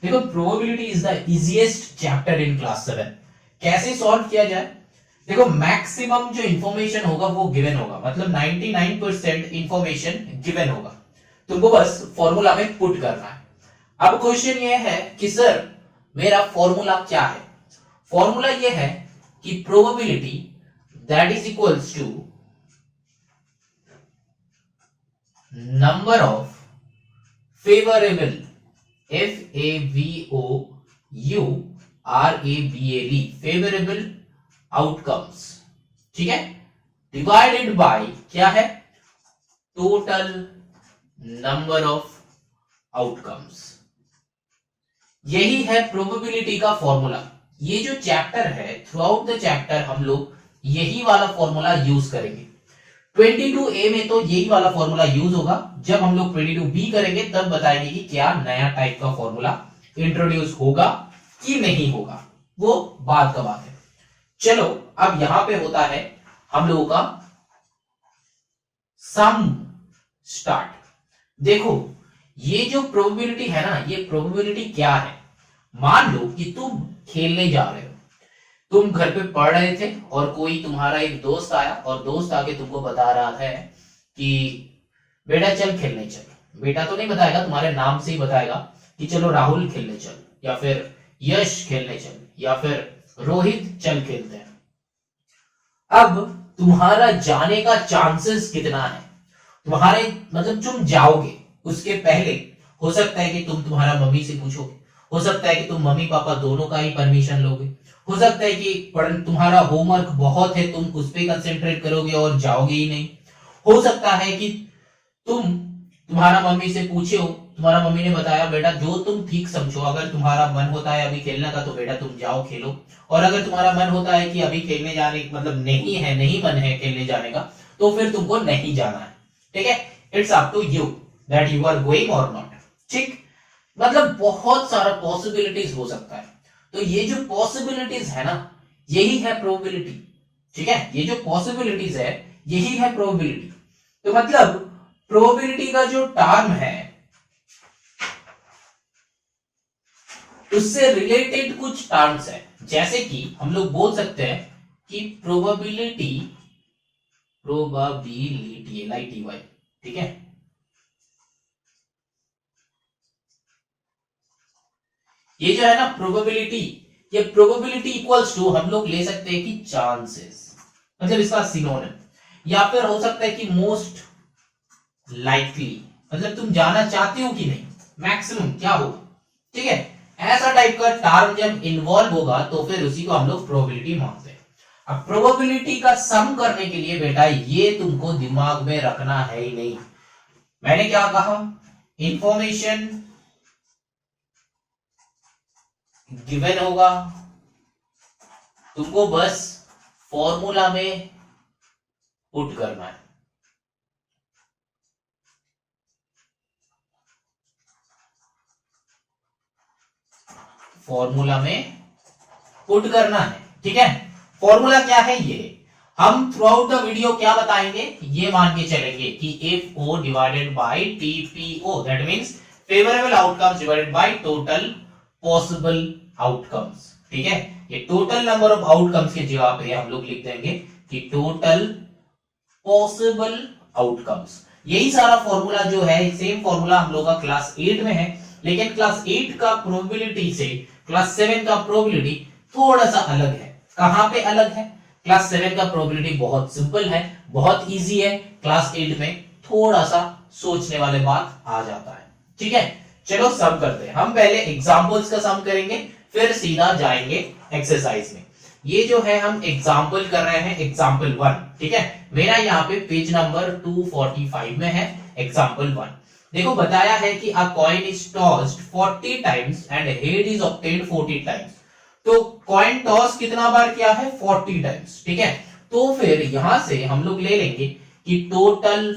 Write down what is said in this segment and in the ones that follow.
देखो probability is the easiest chapter in class 7। कैसे solve किया जाए? देखो मैक्सिमम जो इंफॉर्मेशन होगा वो गिवन होगा, मतलब 99% इंफॉर्मेशन गिवन होगा, तुमको बस फॉर्मूला में पुट करना है। अब क्वेश्चन ये है कि सर मेरा फॉर्मूला क्या है? फॉर्मूला ये है कि probability that is equals to number of favourable FAVOURABLE favourable outcomes, ठीक है, डिवाइडेड बाय क्या है? Total number of outcomes. यही है प्रोबेबिलिटी का फॉर्मूला। ये जो चैप्टर है, थ्रू आउट द चैप्टर हम लोग यही वाला फॉर्मूला यूज करेंगे। 22A में तो यही वाला फॉर्मूला यूज होगा, जब हम लोग 22B करेंगे तब बताएंगे कि क्या नया टाइप का फॉर्मूला इंट्रोड्यूस होगा कि नहीं होगा, वो बात का बात है। चलो अब यहां पे होता है हम लोगों का सम स्टार्ट। देखो ये जो प्रोबेबिलिटी है ना, ये प्रोबेबिलिटी क्या है? मान लो कि तुम खेलने जा रहे हो, तुम घर पे पढ़ रहे थे और कोई तुम्हारा एक दोस्त आया और दोस्त आके तुमको बता रहा है कि बेटा चल खेलने चल। बेटा तो नहीं बताएगा, तुम्हारे नाम से ही बताएगा कि चलो राहुल खेलने चल, या फिर यश खेलने चल, या फिर रोहित चल खेलते हैं। अब तुम्हारा जाने का चांसेस कितना है? तुम्हारे मतलब तुम जाओगे, उसके पहले हो सकता है कि तुम तुम्हारा मम्मी से पूछोगे, हो सकता है कि तुम मम्मी पापा दोनों का ही परमिशन लोगे, हो सकता है कि तुम्हारा होमवर्क बहुत है, तुम उस पर कंसेंट्रेट करोगे और जाओगे ही नहीं। हो सकता है कि तुम्हारा मम्मी से पूछे हो, तुम्हारा मम्मी ने बताया बेटा जो तुम ठीक समझो, अगर तुम्हारा मन होता है अभी खेलने का तो बेटा तुम जाओ खेलो, और अगर तुम्हारा मन होता है कि अभी खेलने जाने मतलब नहीं है, नहीं मन है खेलने जाने का, तो फिर तुमको नहीं जाना है। ठीक है, it's up to you that you are going or not. ठीक, मतलब बहुत सारा पॉसिबिलिटीज हो सकता है। तो ये जो पॉसिबिलिटीज है ना, यही है प्रोबेबिलिटी। ठीक है, ये जो पॉसिबिलिटीज है यही है प्रोबेबिलिटी। तो मतलब प्रोबेबिलिटी का जो टर्म है उससे रिलेटेड कुछ टर्म्स है, जैसे कि हम लोग बोल सकते हैं कि प्रोबेबिलिटी LITY, ठीक है, ये जो है ना प्रोबेबिलिटी, ये प्रोबेबिलिटी इक्वल्स टू हम लोग ले सकते हैं कि चांसेस, मतलब इसका सिनोनिम, या फिर हो सकता है कि मोस्ट लाइकली, मतलब तुम जाना चाहते हो कि नहीं, मैक्सिमम क्या होगा। ठीक है, ऐसा टाइप का टर्म जब इन्वॉल्व होगा तो फिर उसी को हम लोग प्रोबेबिलिटी मानते हैं। अब प्रोबेबिलिटी का सम करने के लिए बेटा ये तुमको दिमाग में रखना है ही नहीं। मैंने क्या कहा? इंफॉर्मेशन गिवन होगा, तुमको बस फॉर्मूला में पुट करना है। फॉर्मूला में पुट करना है। ठीक है, फॉर्मूला क्या है? ये हम थ्रू आउट द वीडियो क्या बताएंगे, ये मान के चलेंगे कि FO divided by TPO, that means favourable outcomes divided by total possible outcomes. ठीक है, ये टोटल नंबर ऑफ आउटकम्स के जगह पे हम लोग लिख देंगे कि टोटल पॉसिबल आउटकम्स। यही सारा फॉर्मूला जो है, सेम फॉर्मूला हम लोग का क्लास 8 में है, लेकिन क्लास 8 का प्रोबेबिलिटी से क्लास 7 का प्रोबेबिलिटी थोड़ा सा अलग है। कहां पे अलग है? क्लास 7 का प्रोबेबिलिटी बहुत सिंपल है, बहुत इजी है, क्लास 8 में थोड़ा सा सोचने वाले बात आ जाता है। ठीक है, चलो सम करते हैं। हम पहले एग्जांपल्स का सम करेंगे, फिर सीधा जाएंगे एक्सरसाइज में। ये जो है हम एग्जांपल कर रहे हैं, एग्जांपल 1। ठीक है, मेरा यहाँ पे पेज नंबर 245 में है एग्जांपल 1। देखो बताया है कि a coin is tossed 40 times and head is obtained 40 times. तो कॉइन टॉस कितना बार किया है? 40 टाइम्स। ठीक है, तो फिर यहां से हम लोग ले लेंगे कि टोटल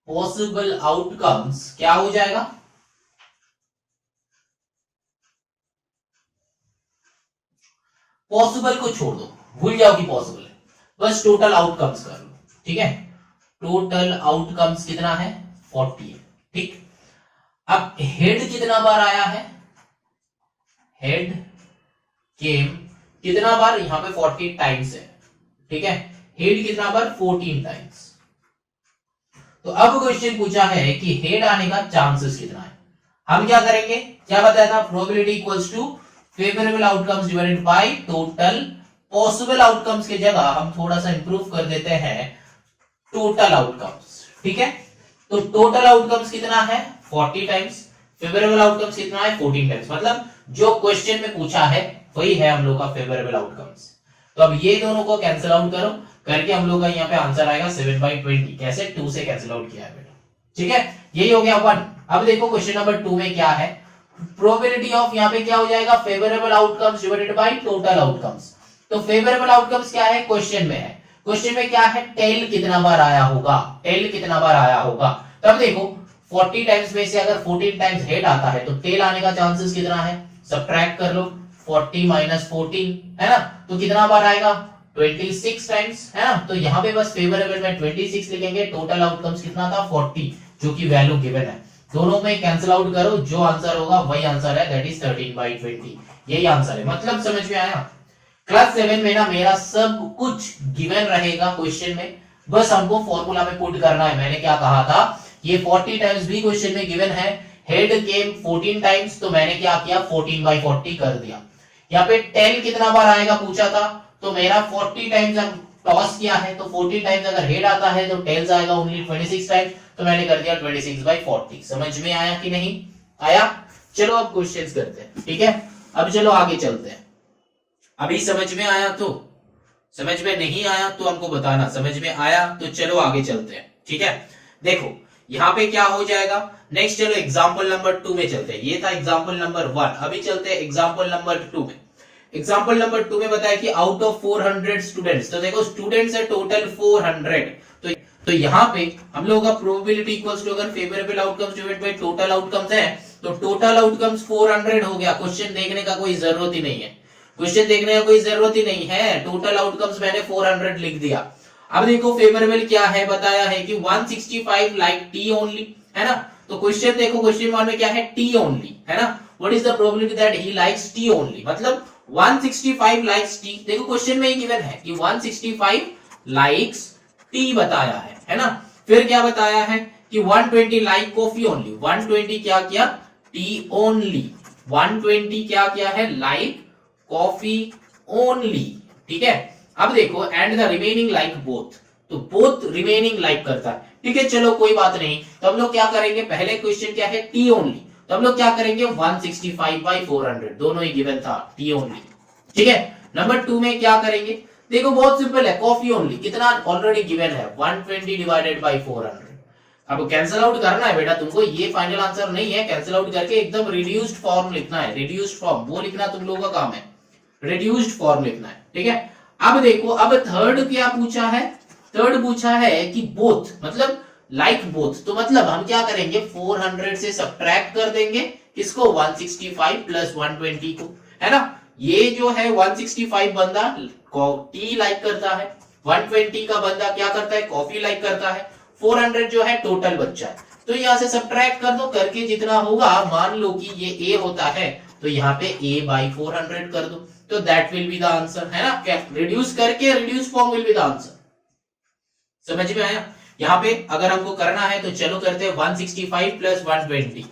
पॉसिबल आउटकम्स क्या हो जाएगा? पॉसिबल को छोड़ दो, भूल जाओ कि पॉसिबल है, बस टोटल आउटकम्स कर लो। ठीक है, टोटल आउटकम्स कितना है? 40 है। ठीक, अब हेड कितना बार आया है, हेड केम कितना बार, यहां पे 40 टाइम्स है, ठीक है, हेड कितना बार 14 टाइम्स। तो अब क्वेश्चन पूछा है कि हेड आने का चांसेस कितना है। हम क्या करेंगे, क्या बताया था, probability equals to favourable outcomes divided by total possible outcomes की जगह हम थोड़ा सा इंप्रूव कर देते हैं टोटल आउटकम्स, ठीक है। तो टोटल आउटकम्स कितना है 40 टाइम्स, फेवरेबल आउटकम्स कितना है 14 टाइम्स, मतलब जो क्वेश्चन में पूछा है वही है हम लोग का फेवरेबल आउटकम्स। तो अब ये दोनों को कैंसिल आउट करो, करके हम लोग का यहाँ पे आंसर आएगा 7/20, कैसे 2 से कैंसिल आउट किया है बेटा, ठीक है, यही हो गया 1। अब देखो क्वेश्चन नंबर 2 में क्या है, प्रोबेबिलिटी ऑफ, यहाँ पे क्या हो जाएगा, favourable outcomes divided by total outcomes. तो फेवरेबल आउटकम्स क्या है, क्वेश्चन में है, क्वेश्चन में क्या है, टेल कितना बार आया होगा, टेल कितना बार आया होगा। तब देखो 40 टाइम्स में से अगर 14 टाइम्स हेड आता है तो टेल आने का चांसेस कितना है, सब्ट्रैक्ट कर लो, 40 - 14 है ना, तो कितना बार आएगा 26 टाइम्स, है ना। तो यहाँ पे बस फेवरेबल में 26 लिखेंगे, टोटल आउटकम्स कितना था 40, जो कि वैल्यू गिवन है, दोनों में कैंसिल आउट करो, जो आंसर होगा वही आंसर है, दैट इज 13/20, यही आंसर है। मतलब समझ में आया। क्लास 7 में ना मेरा सब कुछ गिवन रहेगा क्वेश्चन में, बस हमको फॉर्मूला में पुट करना है। मैंने क्या कहा था, ये 40 टाइम्स भी क्वेश्चन में गिवन है, हेड केम 14 टाइम्स, तो मैंने क्या किया 14/40 कर दिया। यहाँ पे टेल कितना बार आएगा पूछा था, तो मेरा 40 टाइम्स टॉस किया है, तो 14 टाइम्स अगर हेड आता है तो टेल्स आएगा ओनली 26 टाइम्स, तो मैंने कर दिया 26/40। समझ में आया कि नहीं आया। चलो अब क्वेश्चंस करते हैं, ठीक है। अब चलो आगे चलते हैं। अभी समझ में आया तो, समझ में नहीं आया तो हमको बताना, समझ में आया तो चलो आगे चलते हैं, ठीक है। देखो यहाँ पे क्या हो जाएगा, नेक्स्ट चलो एग्जाम्पल नंबर 2 में चलते हैं। ये था एग्जाम्पल नंबर 1, अभी चलते हैं एग्जाम्पल नंबर 2 में। एग्जाम्पल नंबर 2 में बताया कि आउट ऑफ 400 स्टूडेंट्स, तो देखो स्टूडेंट्स है टोटल 400, तो यहाँ पे हम लोगों का प्रोबेबिलिटी इक्वल्स टू, अगर favourable outcomes divided by total outcomes है, तो टोटल आउटकम्स 400 हो गया। क्वेश्चन देखने का कोई जरूरत ही नहीं है, क्वेश्चन देखने का कोई जरूरत ही नहीं है, टोटल आउटकम्स मैंने 400 लिख दिया। अब देखो फेवरेबल क्या है, बताया है कि 165 लाइक टी ओनली, है ना। तो क्वेश्चन देखो, क्वेश्चन 1 में क्या है, टी ओनली, है ना। What is the probability that he likes T only, मतलब 165 लाइक्स टी। देखो क्वेश्चन में ही गिवन है कि 165 लाइक्स टी बताया है ना। फिर क्या बताया है कि 120 लाइक कॉफी ओनली, 120 क्या किया, टी ओनली, 120 क्या किया है, लाइक कॉफी ओनली, ठीक है। अब देखो and the remaining like both, तो बोथ रिमेनिंग लाइक करता है, ठीक है। चलो कोई बात नहीं, तो हम लोग क्या करेंगे, पहले क्वेश्चन क्या है, टी ओनली, तो हम लोग क्या करेंगे 165/400, दोनों ही गिवन था, टी ओनली, ठीक है। नंबर 2 में क्या करेंगे, देखो बहुत सिंपल है, कॉफी ओनली कितना ऑलरेडी गिवन है 120 डिवाइडेड बाय 400। अब कैंसिल आउट करना है बेटा तुमको, ये फाइनल आंसर नहीं है, कैंसिल आउट करके एकदम रिड्यूस्ड फॉर्म लिखना है, रिड्यूस्ड फॉर्म वो लिखना तुम लोगों का काम है, रिड्यूस्ड फॉर्म लिखना है, ठीक है। अब देखो, अब थर्ड क्या पूछा है, थर्ड पूछा है कि बोथ, मतलब लाइक बोथ, तो मतलब हम क्या करेंगे 400 से सब्ट्रैक्ट कर देंगे किसको, 165 प्लस 120 को, है ना। ये जो है 165 बंदा टी लाइक करता है, 120 का बंदा क्या करता है, कॉफी लाइक करता है, 400 जो है टोटल बच्चा है, तो यहां से सब्ट्रैक्ट कर दो, करके जितना होगा, मान लो कि ये ए होता है, तो यहाँ पे a/400 कर दो, तो that will be the answer, है ना। क्या रिड्यूस करके reduce form will be the answer, समझ में आया। यहाँ पे अगर हमको करना है तो चलो करते हैं 165 प्लस 120,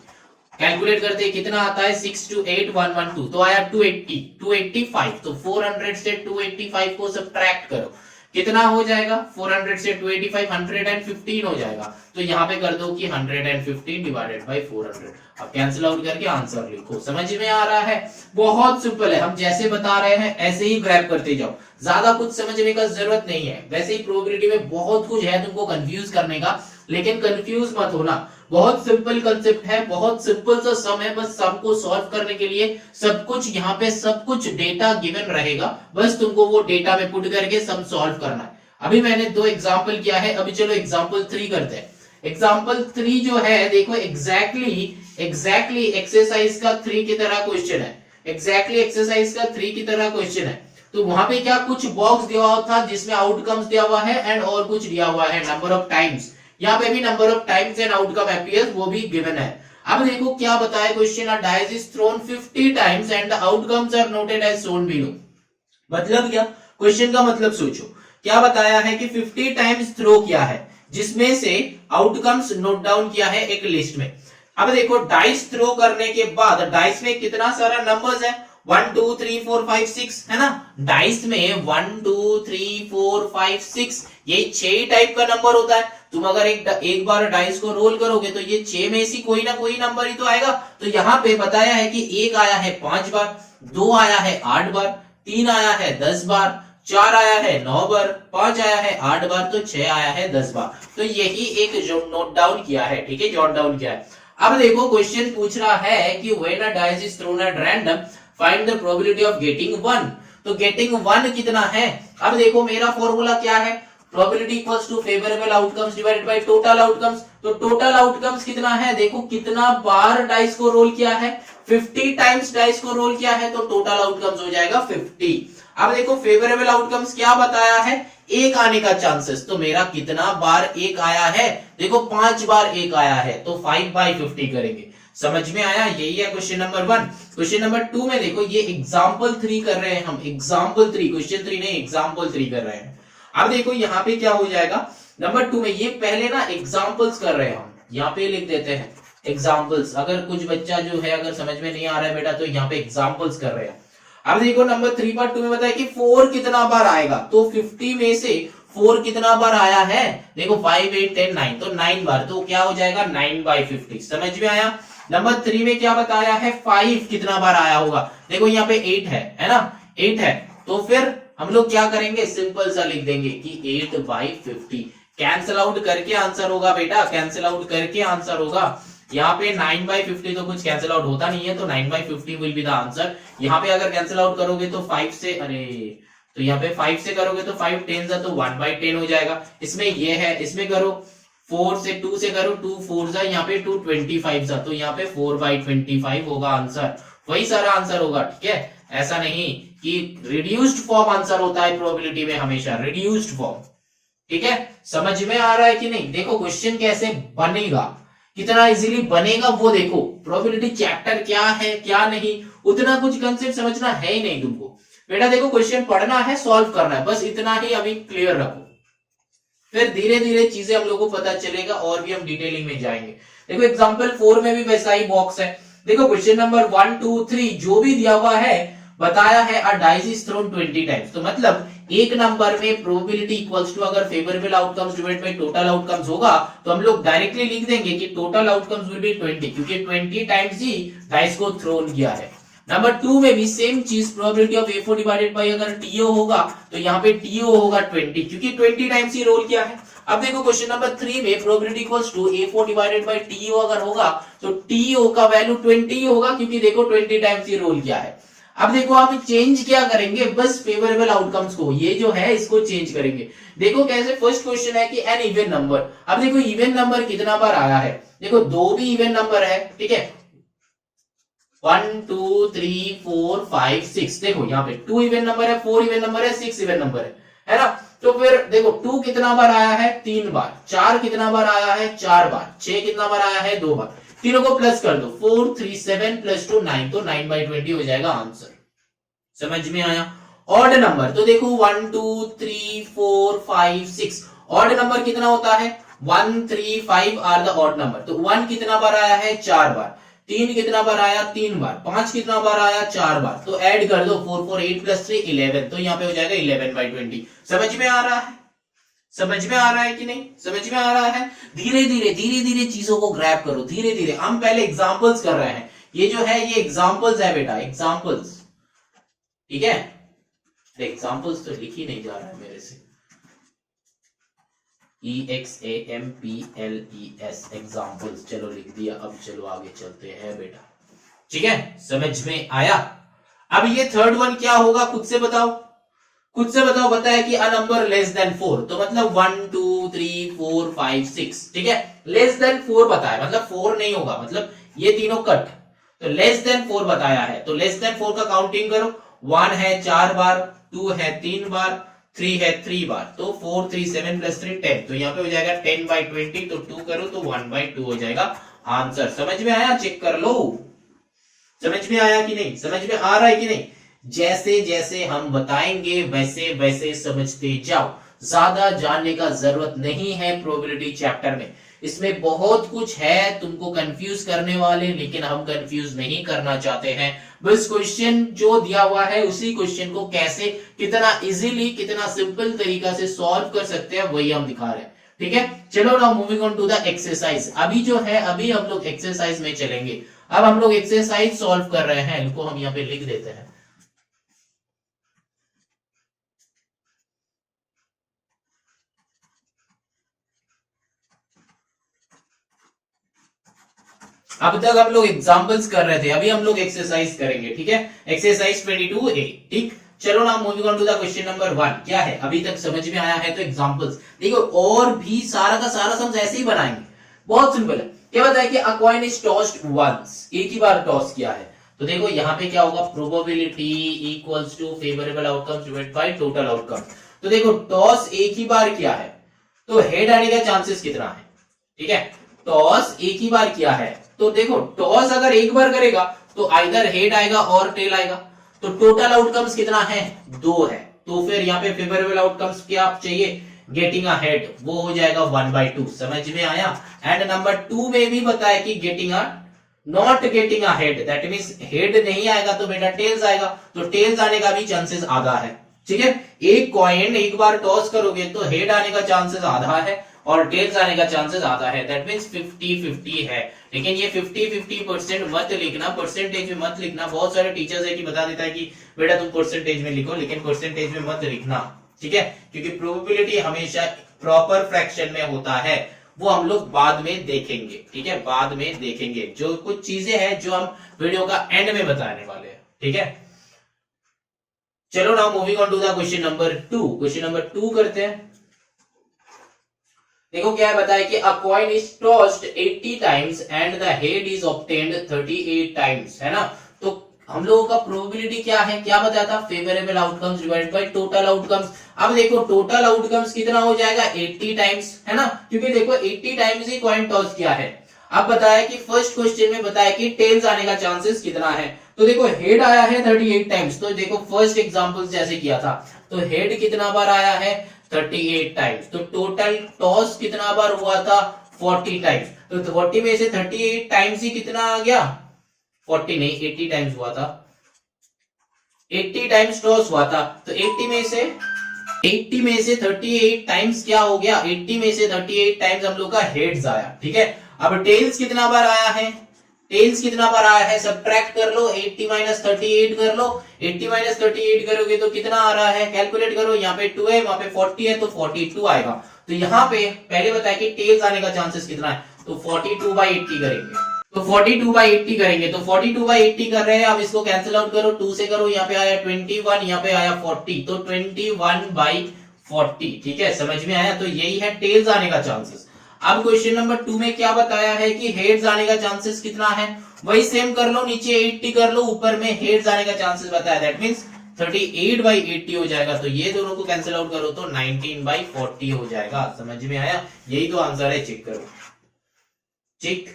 कैलकुलेट करते हैं कितना आता है, 628,112, तो आया 285, तो 400 से 285 को सब्ट्रैक्ट करो, कितना हो जाएगा, 400 से 285 115 हो जाएगा, तो यहाँ पे कर दो कि 115 डिवाइडेड बाय 400। अब कैंसिल आउट करके आंसर लिखो, समझ में आ रहा है, बहुत सिंपल है, हम जैसे बता रहे हैं ऐसे ही ग्रैब करते जाओ, ज्यादा कुछ समझने का जरूरत नहीं है। वैसे ही प्रोबेबिलिटी में बहुत कुछ है तुमको कंफ्यूज करने का, लेकिन कंफ्यूज मत होना, बहुत सिंपल कंसेप्ट है, बहुत सिंपल सा सम है, बस सम को सॉल्व करने के लिए सब कुछ यहाँ पे सब कुछ डेटा गिवन रहेगा, बस तुमको वो डेटा में पुट करके सम सॉल्व करना है। अभी मैंने 2 एग्जांपल किया है, अभी चलो एग्जांपल 3 करते हैं। एग्जांपल 3 जो है देखो एग्जैक्टली एक्सरसाइज का 3 की तरह क्वेश्चन है, एग्जैक्टली एक्सरसाइज का 3 की तरह क्वेश्चन है। तो वहां पे क्या कुछ बॉक्स दिया हुआ था जिसमें आउटकम्स दिया हुआ है एंड और कुछ दिया हुआ है नंबर ऑफ टाइम्स, यहाँ पे भी number of times and outcome appears वो भी गिवन है। अब देखो क्या बताया question, a dice is thrown 50 times and the outcomes are noted as shown below. मतलब क्या, क्वेश्चन का मतलब सोचो, क्या बताया है कि 50 टाइम्स थ्रो किया है, जिसमें से आउटकम्स नोट डाउन किया है एक लिस्ट में। अब देखो डाइस थ्रो करने के बाद डाइस में कितना सारा नंबर्स है, 1 2 3 4 5 6 है ना। डाइस में 1 2 3 4 5 6 ये 6 टाइप का नंबर होता है। तुम अगर एक बार डाइस को रोल करोगे तो ये 6 में से कोई ना कोई नंबर ही तो आएगा। तो यहाँ पे बताया है कि एक आया है 5 बार, 2 आया है 8 बार, 3 आया है 10 बार, 4 आया है 9 बार, 5 आया है 8 बार, तो 6 आया है 10 बार। तो यही एक जो नोट डाउन किया है, ठीक है, जॉट डाउन किया है। अब देखो क्वेश्चन पूछ रहा है कि when a dice is throne at random find the probability of getting 1। तो गेटिंग 1 कितना है। अब देखो मेरा फॉर्मूला क्या है, probability equals to favourable outcomes divided by total outcomes. तो टोटल आउटकम्स कितना है, देखो कितना बार डाइस को रोल किया है, 50 टाइम्स डाइस को रोल किया है, तो टोटल आउटकम्स हो जाएगा 50। अब देखो फेवरेबल आउटकम्स क्या बताया है, एक आने का चांसेस, तो मेरा कितना बार एक आया है, देखो 5 बार एक आया है, तो 5/50 करेंगे। समझ में आया, यही है क्वेश्चन नंबर 1। क्वेश्चन नंबर 2 में देखो ये एग्जाम्पल 3 कर रहे हैं हम, एग्जाम्पल 3, क्वेश्चन 3 नहीं एग्जाम्पल 3 कर रहे हैं। अब देखो यहाँ पे क्या हो जाएगा, नंबर 2 में ये पहले ना एग्जाम्पल्स कर रहे हैं हम, यहाँ पे लिख देते हैं एग्जाम्पल्स। अगर कुछ बच्चा जो है अगर समझ में नहीं आ रहा है बेटा, तो यहाँ पे एग्जाम्पल्स कर रहे हैं। अब देखो नंबर 3/2 में बताया कि 4 कितना बार आएगा, तो 50 में से 4 कितना बार आया है, देखो 5 8 10 9, तो 9 बार, तो क्या हो जाएगा 9/50। समझ में आया। नंबर 3 में क्या बताया है, 5 कितना बार आया होगा, देखो यहाँ पे 8 है ना, 8 है, तो फिर हम लोग क्या करेंगे, सिंपल सा लिख देंगे कि 8/50। कैंसिल आउट करके आंसर होगा बेटा, कैंसिल आउट करके आंसर होगा। यहाँ पे 9/50 तो कुछ कैंसिल आउट होता नहीं है, तो 9/50 विल बी द आंसर। यहाँ पे अगर कैंसिल आउट करोगे तो 5 से, अरे तो यहाँ पे 5 से करोगे तो 5 10 तो 1/10 हो जाएगा। इसमें ये है, इसमें करो 4 से 2 से करो 2 4 यहाँ पे 2 25 तो यहाँ पे 4/25 होगा आंसर। वही सारा आंसर होगा, ठीक है। ऐसा नहीं कि रिड्यूस्ड फॉर्म आंसर होता है प्रोबेबिलिटी में, हमेशा रिड्यूस्ड फॉर्म, ठीक है। समझ में आ रहा है कि नहीं। देखो क्वेश्चन कैसे बनेगा, कितना इजीली बनेगा वो देखो। प्रोबेबिलिटी चैप्टर क्या है क्या नहीं, उतना कुछ कंसेप्ट समझना है ही नहीं तुमको बेटा। देखो क्वेश्चन पढ़ना है, सॉल्व करना है, बस इतना ही अभी क्लियर रखो, फिर धीरे धीरे चीजें हम लोगों को पता चलेगा और भी हम डिटेलिंग में जाएंगे। देखो एग्जांपल 4 में भी वैसा ही बॉक्स है। देखो क्वेश्चन नंबर 1 2 3 जो भी दिया हुआ है, बताया है a dice is throne 20 times, तो मतलब एक नंबर में प्रोबेबिलिटी इक्वल्स टू अगर favourable outcomes divided by total outcomes होगा, तो हम लोग डायरेक्टली लिख देंगे कि टोटल आउटकम्स विल बी 20, क्योंकि 20 टाइम्स ही डाइस को थ्रोन किया है। नंबर 2 में भी सेम चीज, probability of A4 divided bye अगर TO होगा, तो यहाँ पे TO होगा 20, क्योंकि 20 टाइम्स ही रोल किया है। अब देखो क्वेश्चन नंबर 3 में probability equals to A4 divided by TO अगर होगा, तो TO का वैल्यू 20 ही होगा, क्योंकि देखो 20 टाइम्स ही रोल किया है। अब देखो आप चेंज क्या करेंगे, बस फेवरेबल आउटकम्स को, ये जो है इसको चेंज करेंगे। देखो कैसे, फर्स्ट क्वेश्चन है कि एन इवन नंबर। अब देखो इवन नंबर कितना बार आया है, देखो 2 भी इवन नंबर है, ठीक है, 1 2 3 4 5 6, देखो यहाँ पे 2 इवन नंबर है, 4 इवन नंबर है, 6 इवन नंबर है ना। तो फिर देखो 2 कितना बार आया है, 3 बार, 4 कितना बार आया है, 4 बार, 6 कितना बार आया है, 2 बार, तीनों को प्लस कर दो, 4 3 7 प्लस 2 9, तो 9/20 हो जाएगा आंसर। समझ में आया। ऑड नंबर, तो देखो 1 2 3 4 5 6, ऑड नंबर कितना होता है, 1 3 5 आर द ऑड नंबर, तो 1 कितना बार आया है, 4 बार, 3 कितना बार आया, 3 बार, 5 कितना बार आया, 4 बार, तो ऐड कर दो 4 4 8 प्लस 3 11, तो यहाँ पे हो जाएगा 11/20। समझ में आ रहा है, समझ में आ रहा है कि नहीं, समझ में आ रहा है। धीरे धीरे चीजों को ग्रैब करो, धीरे धीरे। हम पहले एग्जांपल्स कर रहे हैं, ये जो है ये एग्जांपल्स है बेटा, एग्जांपल्स, ठीक है। एग्जांपल्स तो लिख ही नहीं जा रहा है मेरे से, EXAMPLES, एग्जांपल्स, चलो लिख दिया। अब चलो आगे चलते हैं बेटा, ठीक है, समझ में आया। अब ये थर्ड वन क्या होगा, खुद से बताओ, खुद से बताओ। बताया कि अ नंबर लेस देन 4, तो मतलब 1 2 3 4 5 6, ठीक है। लेस देन 4 बताया, मतलब 4 नहीं होगा, मतलब ये तीनों कट, तो लेस देन 4 बताया है, तो लेस देन 4 का काउंटिंग करो। 1 है 4 बार, 2 है 3 बार, 3 है 3 बार, तो 4 3 7 प्लस 3 10, तो यहाँ पे हो जाएगा 10/20, तो 2 करो तो 1/2 हो जाएगा आंसर। समझ में आया? चेक कर लो, समझ में आया कि नहीं, समझ में आ रहा है कि नहीं। जैसे जैसे हम बताएंगे वैसे वैसे समझते जाओ, ज्यादा जानने का जरूरत नहीं है प्रोबेबिलिटी चैप्टर में। इसमें बहुत कुछ है तुमको कंफ्यूज करने वाले, लेकिन हम कंफ्यूज नहीं करना चाहते हैं। बस क्वेश्चन जो दिया हुआ है उसी क्वेश्चन को कैसे कितना इजीली कितना सिंपल तरीका से सॉल्व कर सकते हैं वही हम दिखा रहे हैं। ठीक है, चलो now moving on to the exercise. अभी जो है अभी हम लोग एक्सरसाइज में चलेंगे। अब हम लोग एक्सरसाइज सॉल्व कर रहे हैं, इनको हम यहाँ पे लिख देते हैं। अब तक हम लोग एग्जांपल्स कर रहे थे, अभी हम लोग एक्सरसाइज करेंगे। ठीक है, एक्सरसाइज 22A। ठीक, चलो ना moving on to the question number 1। क्या है, अभी तक समझ में आया है तो एग्जांपल्स देखो, और भी सारा का सारा सम ऐसे ही बनाएंगे। बहुत सिंपल है। क्या बताया कि a coin is tossed once, एक ही बार टॉस किया है। तो देखो यहाँ पे क्या होगा, probability equals to favourable outcomes divided by total outcome. तो देखो टॉस एक ही बार किया है तो हेड आने का चांसेस कितना है। ठीक है, टॉस एक ही बार किया है तो देखो टॉस अगर एक बार करेगा तो आइदर हेड आएगा और टेल आएगा। तो टोटल आउटकम्स कितना है, 2 है। तो फिर यहाँ पे फेवरेबल आउटकम्स क्या चाहिए, गेटिंग अ हेड, वो हो जाएगा 1/2। समझ में आया। एंड नंबर 2 में भी बताया कि getting a not getting a head, that means head नहीं आएगा तो बेटा टेल्स आएगा। तो टेल्स आने का भी चांसेस आधा है। ठीक है, एक कॉइन एक बार टॉस करोगे तो हेड आने का चांसेस आधा है और टेल्स आने का चांसेस आधा है। दैट मींस 50-50 है। लेकिन ये 50-50% मत लिखना, परसेंटेज में मत लिखना। बहुत सारे टीचर्स है कि बता देता है कि बेटा तुम परसेंटेज में लिखो, लेकिन परसेंटेज में मत लिखना। ठीक है, क्योंकि प्रोबेबिलिटी हमेशा प्रॉपर फ्रैक्शन में होता है, वो हम लोग बाद में देखेंगे। ठीक है, बाद में देखेंगे, जो कुछ चीजें हैं जो हम वीडियो का एंड में बताने वाले हैं। ठीक है, चलो now moving on to the question number 2। Question number 2 करते हैं। देखो क्या है, बताया कि a coin is tossed 80 times and the head is obtained 38 times, है ना। तो हम लोगों का प्रोबेबिलिटी क्या है, क्या बताया था, favourable outcomes divided by total outcomes. अब देखो टोटल आउटकम्स कितना हो जाएगा, 80 टाइम्स, है ना, क्योंकि देखो 80 टाइम्स ही कॉइन टॉस किया है। अब बताया कि फर्स्ट क्वेश्चन में बताया कि टेल्स आने का चांसेस कितना है। तो देखो हेड आया है 38 टाइम्स, तो देखो फर्स्ट एग्जांपल जैसे किया था तो हेड कितना बार आया है, 38 टाइम्स। तो टोटल टॉस कितना बार हुआ था, 40 टाइम्स। तो 40 में से 38 टाइम्स ही कितना आ गया, 40 नहीं 80 टाइम्स हुआ था, 80 टाइम्स टॉस हुआ था। तो 80 में से 38 टाइम्स क्या हो गया, 80 में से 38 टाइम्स हम लोग का हेड्स आया। ठीक है, अब टेल्स कितना बार आया है, टेल्स कितना बार आया है, सब्ट्रैक्ट कर लो, 80 माइनस 38 कर लो। 80 माइनस 38 करोगे तो कितना आ रहा है, कैलकुलेट करो, यहाँ पे 2 है वहां पे 40 है तो 42 आएगा। तो यहाँ पे पहले बताया कि टेल्स आने का चांसेस कितना है, तो 42/80 करेंगे। तो 42/80 करेंगे, तो 42/80 कर रहे हैं। अब इसको कैंसिल आउट करो, 2 से करो, यहाँ पे आया 21, यहाँ पे आया 40, तो 21/40। ठीक है, समझ में आया। तो यही है टेल्स आने का चांसेस। अब क्वेश्चन नंबर 2 में क्या बताया है कि हेड्स आने का चांसेस कितना है, वही सेम कर लो, नीचे 80 कर लो, ऊपर में हेड्स आने का चांसेस बताया, दैट मींस 38/80 हो जाएगा। तो ये दोनों को कैंसिल आउट करो तो 19/40 हो जाएगा। समझ में आया, यही तो आंसर है, चेक करो, चेक,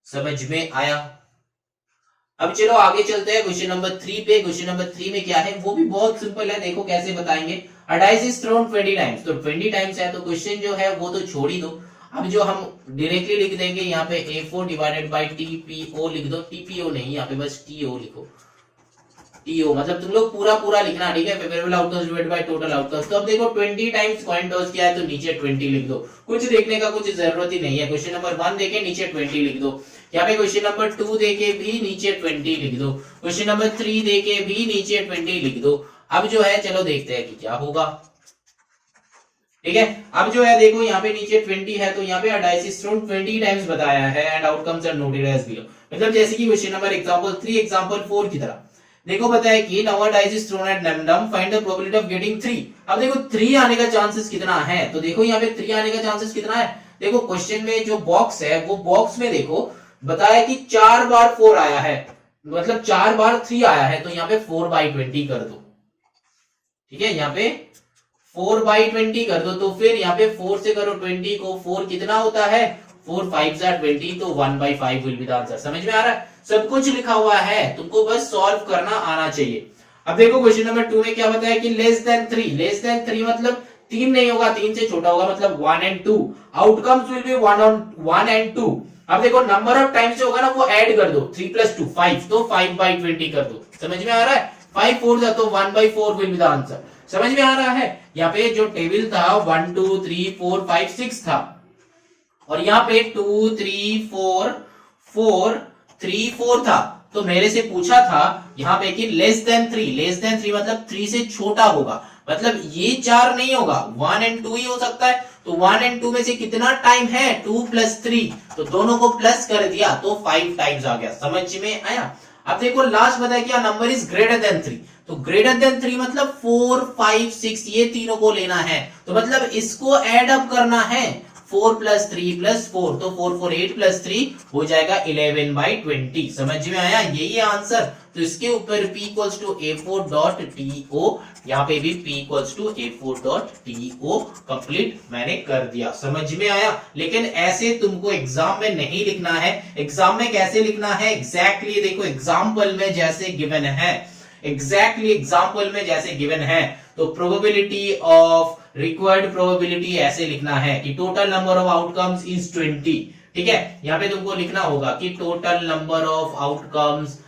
समझ में आया। अब चलो आगे चलते हैं क्वेश्चन नंबर 3 पे। क्वेश्चन नंबर 3 में क्या है, वो भी बहुत सिंपल है, देखो कैसे बताएंगे। अ डाइस इज थ्रोन 20 टाइम्स, तो 20 टाइम्स है तो क्वेश्चन जो है वो तो छोड़ ही दो। अब जो हम डायरेक्टली लिख देंगे, यहाँ पे A4 डिवाइडेड बाय TPO लिख दो, TPO नहीं, यहाँ पे बस TO लिखो, TO मतलब तुम लोग पूरा पूरा लिखना। ठीक है, favourable outcomes divided by total outcomes. तो अब देखो 20 टाइम्स कॉइन टॉस किया है तो नीचे 20 लिख दो, कुछ देखने का कुछ जरूरत ही नहीं है। क्वेश्चन नंबर 1 देके नीचे 20 लिख दो, यहाँ पे क्वेश्चन नंबर 2 देके भी नीचे 20 लिख दो, क्वेश्चन नंबर 3 देके भी नीचे 20 लिख दो। अब जो है चलो देखते हैं कि क्या होगा। ठीक है, अब जो है देखो यहाँ पे नीचे 20 है तो यहाँ पे डाइस इज थ्रोन 20 टाइम्स बताया है and outcomes are noted as below. मतलब जैसे कि क्वेश्चन नंबर एग्जांपल 3 एग्जांपल 4 की तरह। देखो बताया कि now dice is throne at random, find the probability of getting 3। अब देखो 3 आने का चांसेस कितना है, तो देखो यहाँ पे 3 आने का चांसेस कितना है। देखो क्वेश्चन में जो बॉक्स है वो बॉक्स में देखो बताया कि 4 बार 4 आया है, मतलब 4 बार 3 आया है, तो यहाँ पे 4/20 कर दो। ठीक है, यहाँ पे 4/20 कर दो, तो फिर यहाँ पे 4 से करो 20 को, 4 कितना होता है 4 5 20, तो 1/5 विल बी द आंसर। समझ में आ रहा है? सब कुछ लिखा हुआ है, तुमको बस सॉल्व करना आना चाहिए। अब देखो क्वेश्चन नंबर 2 में क्या बताया कि लेस देन 3 मतलब 3 नहीं होगा, 3 से छोटा होगा, मतलब 1 and 2। Outcomes will be 1 and 2। अब देखो नंबर ऑफ टाइम्स जो होगा ना वो ऐड कर दो, 3 + 2 5, तो 5/20 कर दो। समझ में आ रहा है? 5 4 जा तो 1/4 विल बी द आंसर। समझ में आ रहा है? यहाँ पे जो टेबल था 1 2 3 4 5 6 था, और यहाँ पे 2 3 4 4 3 4 था। तो मेरे से पूछा था यहाँ पे कि लेस देन 3 मतलब 3 से छोटा होगा, मतलब ये 4 नहीं होगा, 1 एंड 2 ही हो सकता है। तो 1 एंड 2 में से कितना टाइम है? 2 + 3, तो दोनों को प्लस कर दिया तो 5 टाइम्स आ गया। समझ में आया? अब देखो लास्ट बताया क्या, नंबर इज ग्रेटर देन 3, तो ग्रेटर देन 3 मतलब 4 5 6 ये तीनों को लेना है, तो मतलब इसको ऐड अप करना है, 4 + 3 + 4, तो 4 4 8 + 3 हो जाएगा 11/20। समझ में आया? यही आंसर। तो इसके ऊपर P = A4.TO, यहाँ पे भी P = A4.TO कंप्लीट मैंने कर दिया। समझ में आया? लेकिन ऐसे तुमको एग्जाम में नहीं लिखना है। एग्जाम में कैसे लिखना है? एग्जैक्टली देखो एग्जाम्पल में जैसे गिवन है, एग्जाम्पल में जैसे गिवन है, तो प्रोबेबिलिटी ऑफ रिक्वायर्ड प्रोबेबिलिटी ऐसे लिखना है कि total number of outcomes is 20। ठीक है, यहाँ पे तुमको लिखना होगा कि total number of outcomes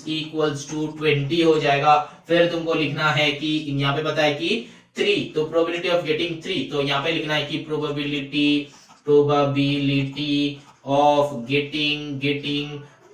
equals to 20 हो जाएगा। फिर तुमको लिखना है कि यहाँ पे पता है कि 3, तो प्रोबेबिलिटी ऑफ गेटिंग 3, तो यहाँ पे लिखना है कि प्रोबेबिलिटी ऑफ गेटिंग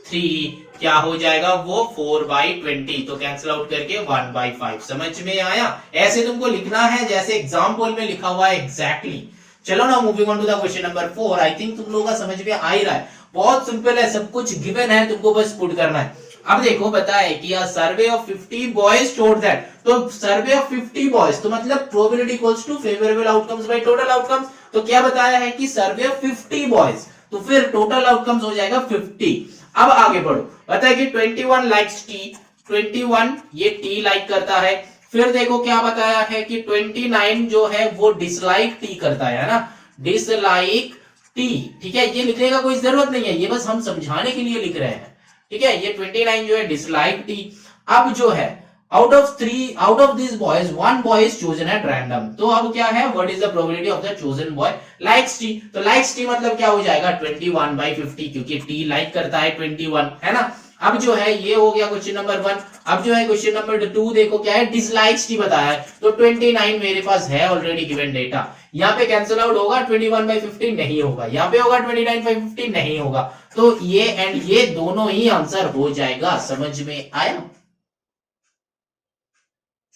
3 क्या हो जाएगा, वो 4/20, तो कैंसिल आउट करके 1/5। समझ में आया? ऐसे तुमको लिखना है जैसे एग्जाम्पल में लिखा हुआ है एग्जैक्टली। चलो ना moving on to the question number 4। I think तुम लोगों का समझ में आ ही रहा है, बहुत सिंपल है, सब कुछ गिवन है, तुमको बस पुट करना है। अब देखो बताए कि a survey of 50 boys showed that, तो सर्वे ऑफ 50 बॉयज, तो मतलब probability equals to favourable outcomes by total outcomes. तो क्या बताया है कि सर्वे ऑफ 50 बॉयज, तो फिर टोटल आउटकम्स हो जाएगा 50। अब आगे बढ़ो, बताया कि 21 लाइक्स टी, 21 ये टी लाइक करता है। फिर देखो क्या बताया है कि 29 जो है वो डिसलाइक टी करता है ना, डिसलाइक टी। ठीक है, ये लिखने का कोई जरूरत नहीं है, ये बस हम समझाने के लिए लिख रहे हैं। ठीक है, ये 29 जो है डिसलाइक टी। अब जो है out of this boys 1 boy is chosen at random, तो अब क्या है, what is the probability of the chosen boy likes T. तो लाइक्स टी मतलब क्या हो जाएगा 21/50, क्योंकि टी लाइक करता है 21, है ना। अब जो है ये हो गया क्वेश्चन नंबर 1। अब जो है क्वेश्चन नंबर 2 देखो क्या है, डिसलाइक्स टी बताया है, तो 29 मेरे पास है ऑलरेडी गिवन डेटा। यहाँ पे कैंसिल आउट होगा, 21/50 नहीं होगा, यहाँ पे होगा 29/50 नहीं होगा, तो ये एंड ये दोनों ही आंसर हो जाएगा। समझ में आया?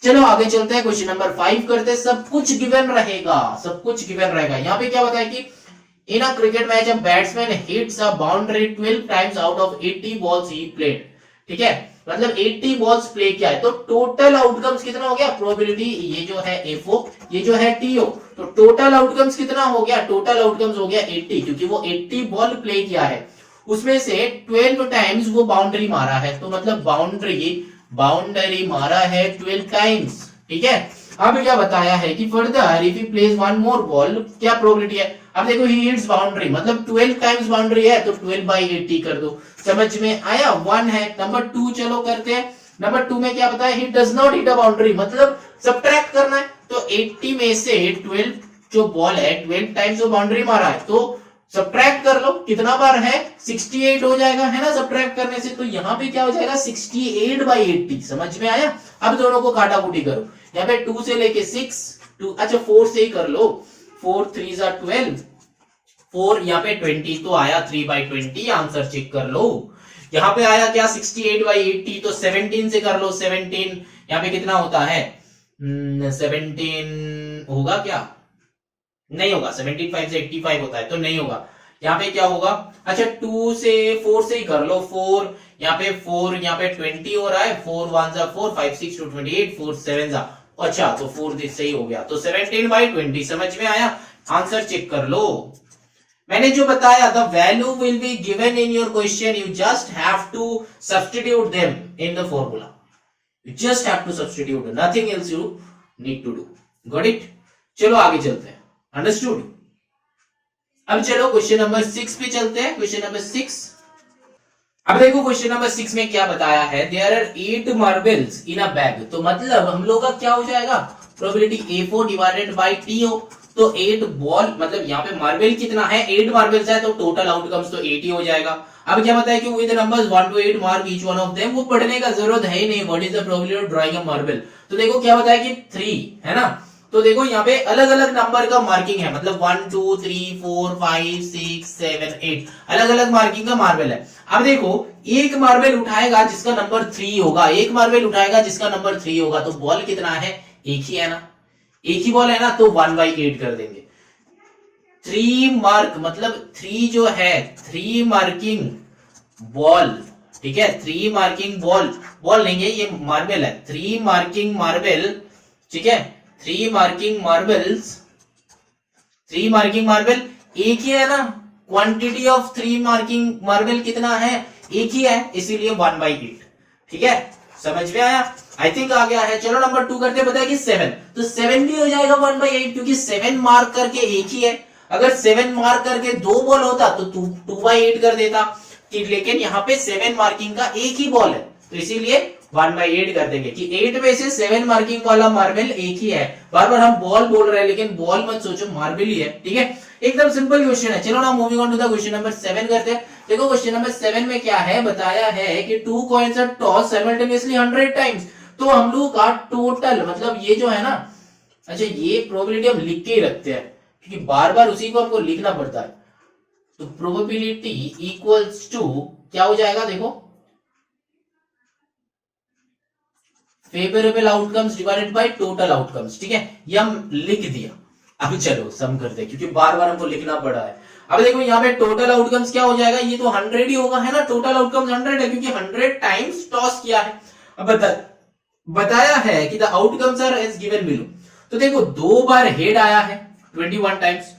चलो आगे चलते हैं, क्वेश्चन नंबर 5 करते हैं। सब कुछ गिवन रहेगा, सब कुछ गिवन रहेगा। यहाँ पे क्या बताया कि in a cricket match a batsman hits a boundary 12 times out of 80 balls he played. ठीक है, मतलब 80 बॉल्स प्ले किया है, तो टोटल आउटकम्स कितना हो गया, प्रोबेबिलिटी ये जो है एफओ, ये जो है टीओ, तो टोटल आउटकम्स कितना हो गया, टोटल आउटकम्स हो गया 80, क्योंकि वो 80 बॉल प्ले किया है, उसमें से 12 टाइम्स वो बाउंड्री मारा है, तो मतलब बाउंड्री मारा है 12 टाइम्स। ठीक है, अब क्या बताया है कि further if he place one more ball, क्या प्रोबेबिलिटी है। अब देखो ही हिट्स बाउंड्री, मतलब 12 टाइम्स बाउंड्री है, तो 12/80 कर दो। समझ में आया? 1 है। नंबर 2 चलो करते हैं। नंबर 2 में क्या बताया, he does not hit a boundary, मतलब सब्ट्रैक्ट करना है, तो 80 में से 12 जो बॉल है 12 टाइम्स वो बाउंड्री मारा है, तो सब्ट्रैक्ट कर लो, कितना बार है 68 हो जाएगा, है ना, सब्ट्रैक्ट करने से। तो यहाँ पे क्या हो जाएगा 68/80। समझ में आया? अब दोनों को काटाकुटी करो, यहाँ पे 2 से लेके 6, 2 अच्छा 4 से ही कर लो, 4 3 12, 4 यहाँ पे 20 तो आया 3/20, आंसर चेक कर लो। यहाँ पे आया क्या 68/80, तो 17 से कर लो, 17 यहाँ पे कितना होता है 17 होगा क्या, नहीं होगा, 17 5 से 85 होता है, तो नहीं होगा। यहाँ पे क्या होगा, अच्छा 2 से 4 से ही कर लो, 4 यहाँ पे 4 यहाँ पे 20 हो रहा है, 4 1 4 5 6 2 28 4 7 अच्छा तो 4 सही हो गया, तो 17/20। समझ में आया? आंसर चेक कर लो। मैंने जो बताया the value will be given in your question, you just have to substitute them in the formula, you just have to substitute, nothing else you need to do. Got it? चलो आगे चलते हैं। Understood? अब चलो question number 6 पे चलते हैं। Question number 6, अब देखो क्वेश्चन नंबर 6 में क्या बताया है, there are 8 marbles in a bag. तो मतलब हम लोग का क्या हो जाएगा, probability A4 divided by TO। तो 8 बॉल, मतलब यहाँ पे मार्बल कितना है, 8 मार्बल्स है, तो टोटल आउटकम्स तो 80 हो जाएगा। अब क्या बताया कि with numbers 1 to 8 mark each one of them, वो पढ़ने का जरूरत है ही नहीं, what is the probability of drawing a marble. तो देखो क्या बताया कि 3 है ना, तो देखो यहाँ पे अलग अलग नंबर का मार्किंग है, मतलब 1 2 3 4 5 6 7 8 अलग अलग मार्किंग का मार्बल है। अब देखो एक मार्बल उठाएगा जिसका नंबर 3 होगा, एक मार्बल उठाएगा जिसका नंबर 3 होगा, तो बॉल कितना है, एक ही है ना, एक ही बॉल है ना, तो 1/8 कर देंगे। 3 मार्क मतलब 3 जो है 3 मार्किंग बॉल, ठीक है, 3 मार्किंग बॉल, बॉल लेंगे ये मार्बल है, 3 मार्किंग मार्बल, ठीक है, 3 मार्किंग मार्बल्स, 3 मार्किंग मार्बल एक ही है ना, क्वांटिटी ऑफ 3 मार्किंग मार्बल कितना है, एक ही है, इसीलिए 1/8। ठीक है, समझ में आया, आई थिंक आ गया है। चलो नंबर 2 करते, बताया कि 7, तो 7 भी हो जाएगा 1/8, क्योंकि 7 मार्क करके एक ही है। अगर 7 मार्क करके 2 बॉल होता तो 2/8 कर देता, लेकिन यहाँ पे 7 मार्किंग का एक ही बॉल है, तो इसीलिए 1/8 कर देंगे कि 8 में से 7 मार्किंग वाला मार्बल एक ही है। बार बार हम बॉल बोल रहे हैं, लेकिन बॉल मत सोचो, मार्बल ही है। ठीक है, एकदम सिंपल क्वेश्चन है। चलो ना moving on to the question number 7 करते हैं। देखो क्वेश्चन नंबर 7 में क्या है, बताया है कि 2 coins are toss simultaneously 100 times. तो हम लोग का टोटल, मतलब ये जो है ना, अच्छा ये प्रोबेबिलिटी हम लिख के ही रखते हैं, क्योंकि बार बार उसी को हमको लिखना पड़ता है। तो प्रोबेबिलिटी इक्वल्स टू क्या हो जाएगा, देखो favourable outcomes divided by total outcomes. ठीक है, ये हम लिख दिया। अब चलो सम करते हैं, क्योंकि बार बार हमको लिखना पड़ा है। अब देखो यहाँ पे टोटल आउटकम्स क्या हो जाएगा, ये तो 100 ही होगा, है ना, टोटल आउटकम्स 100 है, क्योंकि 100 टाइम्स टॉस किया है। अब बताया है कि the outcomes are as given below. तो देखो 2 बार हेड आया है 21 टाइम्स,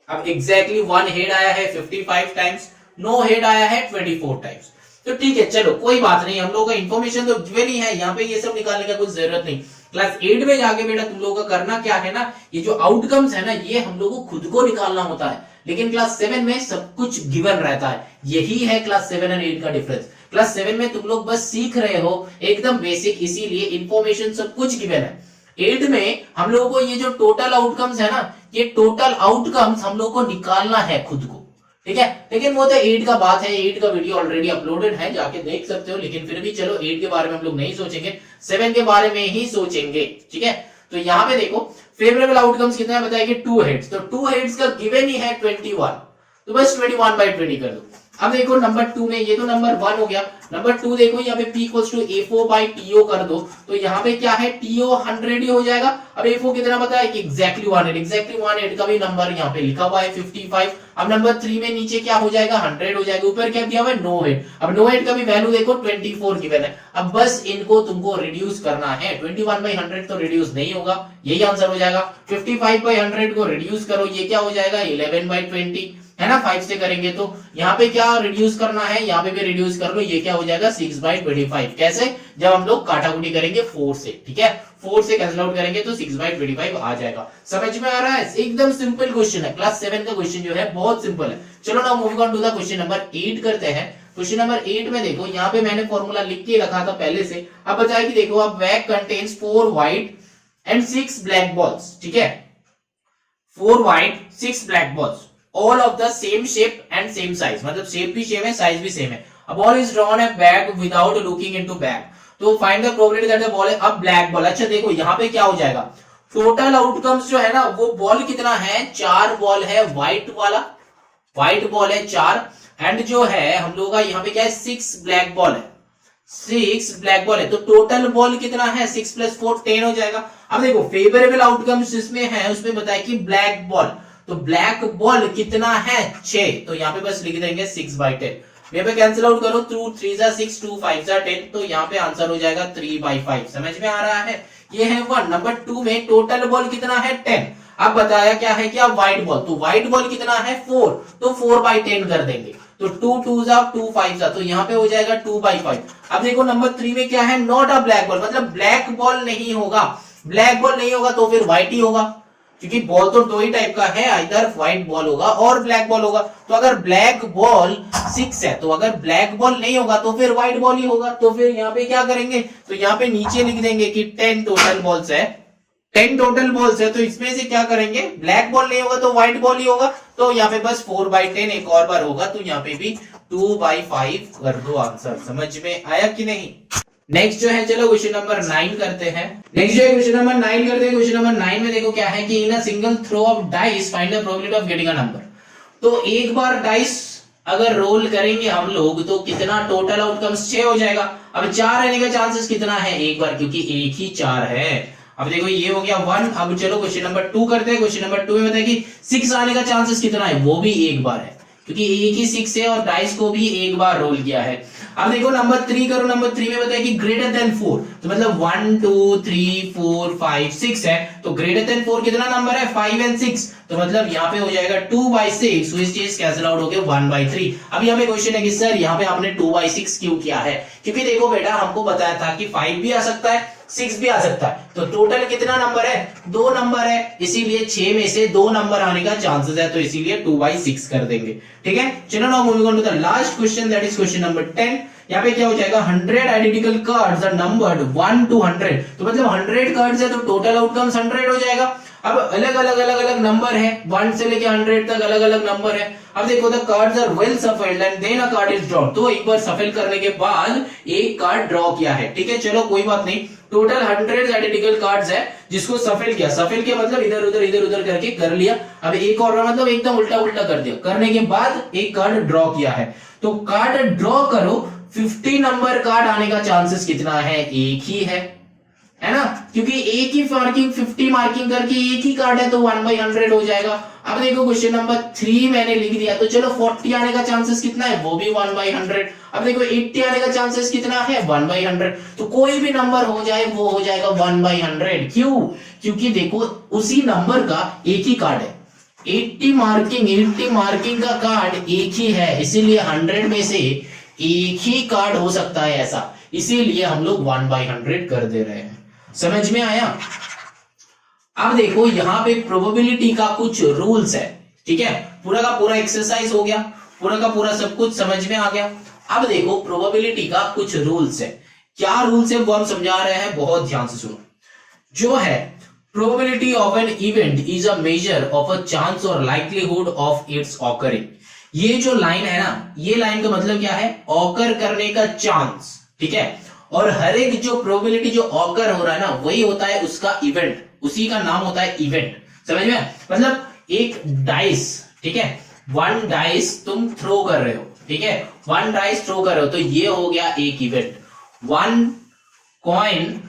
अब एग्जैक्टली 1 हेड आया है 55 टाइम्स, नो हेड आया है 24 टाइम्स। तो ठीक है, चलो कोई बात नहीं, हम लोगों का इन्फॉर्मेशन तो गिवन ही है, यहाँ पे ये सब निकालने का कुछ जरूरत नहीं। क्लास 8 में जाके बेटा तुम लोगों का करना क्या है ना, ये जो आउटकम्स है ना, ये हम लोगों को खुद को निकालना होता है, लेकिन क्लास 7 में सब कुछ गिवन रहता है। यही है क्लास 7 और 8 का डिफरेंस। क्लास 7 में तुम लोग बस सीख रहे हो एकदम बेसिक, इसीलिए इन्फॉर्मेशन सब कुछ गिवन है। 8 में हम लोगों को ये जो टोटल आउटकम्स है ना, ये टोटल आउटकम्स हम लोग को निकालना है खुद को। ठीक है, लेकिन वो तो 8 का बात है, 8 का वीडियो ऑलरेडी अपलोडेड है, जाके देख सकते हो। लेकिन फिर भी चलो 8 के बारे में हम लोग नहीं सोचेंगे, 7 के बारे में ही सोचेंगे। ठीक है, तो यहाँ पे देखो फेवरेबल आउटकम्स कितना बताया कि 2 हेड्स, तो 2 हेड्स का गिवन ही है 21, तो बस 21/20 कर दो। अब देखो नंबर 2 में, ये तो नंबर 1 हो गया, नंबर 2 देखो यहाँ पे P इक्वल्स टू A4/TO कर दो, तो यहाँ पे क्या है, TO 100 ही हो जाएगा। अब A4 कितना पता है कि एग्जैक्टली 100, एग्जैक्टली 100 का भी नंबर यहाँ पे लिखा हुआ है 55। अब नंबर 3 में नीचे क्या हो जाएगा, 100 हो जाएगा, ऊपर क्या दिया हुआ है, नो हेड। अब नो हेड का भी वैल्यू देखो 24 गिवन है। अब बस इनको तुमको रिड्यूस करना है, 21/100 तो रिड्यूस नहीं होगा, यही आंसर हो जाएगा। 55/100 को रिड्यूस करो, ये क्या हो जाएगा, 11/20 है ना, 5 से करेंगे तो यहाँ पे क्या रिड्यूस करना है, यहाँ पे भी रिड्यूस कर लो, ये क्या हो जाएगा 6/25। कैसे, जब हम लोग काटाकुटी करेंगे 4 से। ठीक है, 4 से कैंसिल आउट करेंगे तो 6/25 आ जाएगा। समझ में आ रहा है, एकदम सिंपल क्वेश्चन है, क्लास 7 का क्वेश्चन जो है बहुत सिंपल है। चलो ना moving on to the question number 8 करते हैं। क्वेश्चन नंबर 8 में देखो, यहाँ पे मैंने फॉर्मूला लिख के रखा था पहले से। अब बताया कि देखो, अब bag contains 4 white and 6 black balls. ठीक है, 4 white 6 black balls, all of the same shape and same size, मतलब शेप भी सेम है, साइज भी सेम है। A ball is drawn a bag without looking into bag, तो find the probability that the ball is अब black ball. अच्छा देखो यहाँ पे क्या हो जाएगा, टोटल आउटकम्स जो है ना, वो बॉल कितना है, 4 बॉल है, व्हाइट वाला, व्हाइट बॉल है 4, एंड जो है हम लोग का यहाँ पे क्या है, 6 ब्लैक बॉल है, 6 ब्लैक बॉल है, तो टोटल बॉल कितना है, 6 + 4 10 हो जाएगा। अब देखो फेवरेबल आउटकम्स जिसमें है उसमें बताया कि ब्लैक बॉल, तो ब्लैक बॉल कितना है 6, तो यहाँ पे बस लिख देंगे 6/10। यहाँ पे कैंसिल आउट करो, 2 3 6 2 5 10, तो यहाँ पे आंसर हो जाएगा 3/5। समझ में आ रहा है, ये है 1। नंबर 2 में टोटल बॉल कितना है 10। अब बताया क्या है, क्या व्हाइट बॉल, तो व्हाइट बॉल कितना है 4, तो 4/10 कर देंगे, तो 2 2 2 5, तो यहाँ पे हो जाएगा 2/5। अब देखो नंबर 3 में क्या है, नॉट अ ब्लैक बॉल, मतलब ब्लैक बॉल नहीं होगा, ब्लैक बॉल नहीं होगा तो फिर व्हाइट ही होगा, क्योंकि बॉल तो दो ही टाइप का है, इधर व्हाइट बॉल होगा और ब्लैक बॉल होगा। तो अगर ब्लैक बॉल 6 है, तो अगर ब्लैक बॉल नहीं होगा तो फिर व्हाइट बॉल ही होगा। तो फिर यहाँ पे क्या करेंगे, तो यहाँ पे नीचे लिख देंगे कि 10 टोटल बॉल्स है, 10 टोटल बॉल्स है, तो इसमें से क्या करेंगे, ब्लैक बॉल नहीं होगा तो व्हाइट बॉल ही होगा। तो यहाँ पे बस 4/10 एक और बार होगा, तो यहाँ पे भी 2/5 कर दो आंसर। समझ में आया कि नहीं? नेक्स्ट जो है, चलो क्वेश्चन नंबर 9 करते हैं। नेक्स्ट जो है क्वेश्चन नंबर 9 करते हैं। क्वेश्चन नंबर 9 में देखो क्या है कि in a single throw of dice find the probability of getting a number. तो एक बार डाइस अगर रोल करेंगे हम लोग तो कितना टोटल आउटकम्स 6 हो जाएगा। अब 4 रहने का चांसेस कितना है एक बार, क्योंकि एक ही 4 है। अब देखो ये हो गया 1। अब चलो क्वेश्चन नंबर 2 करते हैं। क्वेश्चन नंबर 2 में बताया कि 6 आने का चांसेस कितना है, वो भी एक बार है, क्योंकि एक ही 6 है और डाइस को भी एक बार रोल किया है। अब देखो नंबर 3 करो। नंबर 3 में बताया कि ग्रेटर देन 4, तो मतलब 1 2 3 4 5 6 है, तो ग्रेटर देन 4 कितना नंबर है, 5 और 6, तो मतलब यहाँ पे हो जाएगा 2/6, तो इस चीज कैंसिल आउट हो गया 1/3। अब यहाँ पे क्वेश्चन है कि सर यहाँ पे आपने 2/6 क्यों किया है, क्योंकि देखो बेटा हमको बताया था कि 5 भी आ सकता है 6 भी आ सकता है, तो टोटल कितना नंबर है, 2 नंबर है, इसीलिए 6 में से 2 नंबर आने का चांसेस है, तो इसीलिए 2/6 कर देंगे। ठीक है, चलो now moving on to the last question, that is question number 10। यहाँ पे क्या हो जाएगा, 100 identical cards are numbered 1 to 100, तो मतलब 100 कार्ड्स है तो टोटल आउटकम्स 100 हो जाएगा। अब अलग अलग नंबर है, 1 से लेके 100 तक अलग अलग नंबर है। अब देखो the cards are well shuffled and then a card is draw, तो एक बार सफल करने के बाद एक कार्ड ड्रॉ किया है। ठीक है, चलो कोई बात नहीं, टोटल 100 आइडेंटिकल कार्ड्स है जिसको सफल किया। सफल किया मतलब इधर उधर करके कर लिया। अब एक और मतलब एकदम उल्टा उल्टा कर दिया, करने के बाद एक कार्ड ड्रॉ किया है। तो कार्ड ड्रॉ करो, 50 नंबर कार्ड आने का चांसेस कितना है, एक ही है ना, क्योंकि एक ही मार्किंग 50 मार्किंग करके एक ही कार्ड है, तो 1/100 हो जाएगा। अब देखो क्वेश्चन नंबर 3 मैंने लिख दिया, तो चलो 40 आने का चांसेस कितना है, वो भी 1/100। अब देखो 80 आने का चांसेस कितना है, 1/100, तो कोई भी नंबर हो जाए वो हो जाएगा 1/100। क्यों, क्योंकि देखो उसी नंबर का एक ही कार्ड है, 80 मार्किंग का कार्ड एक ही है, इसीलिए 100 में से एक ही कार्ड हो सकता है ऐसा, इसीलिए हम लोग 1/100 कर दे रहे हैं। समझ में आया? अब देखो यहां पे प्रोबेबिलिटी का कुछ रूल्स है। ठीक है, पूरा का पूरा एक्सरसाइज हो गया, पूरा का पूरा सब कुछ समझ में आ गया। अब देखो प्रोबेबिलिटी का कुछ रूल्स है। क्या रूल्स है वो हम समझा रहे हैं, बहुत ध्यान से सुनो। जो है, probability of an event is a measure of a chance और लाइक्लीहुड ऑफ इट्स ऑकरिंग। ये जो लाइन है ना, ये लाइन का मतलब क्या है, ऑकर करने का चांस। ठीक है, और हर एक जो प्रोबेबिलिटी जो ऑकर हो रहा है ना, वही होता है उसका इवेंट, उसी का नाम होता है इवेंट। समझ में? मतलब एक डाइस, ठीक है, 1 डाइस तुम थ्रो कर रहे हो, ठीक है, 1 डाइस थ्रो कर रहे हो, तो ये हो गया एक इवेंट। 1 कॉइन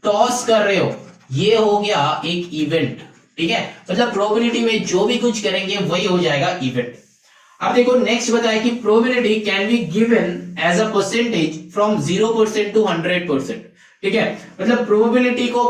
टॉस कर रहे हो, ये हो गया एक इवेंट। ठीक है, मतलब प्रोबेबिलिटी में जो भी कुछ करेंगे वही हो जाएगा इवेंट। अब देखो नेक्स्ट बताया कि probability can be given as a percentage from 0% to 100%। ठीक है, मतलब प्रोबेबिलिटी को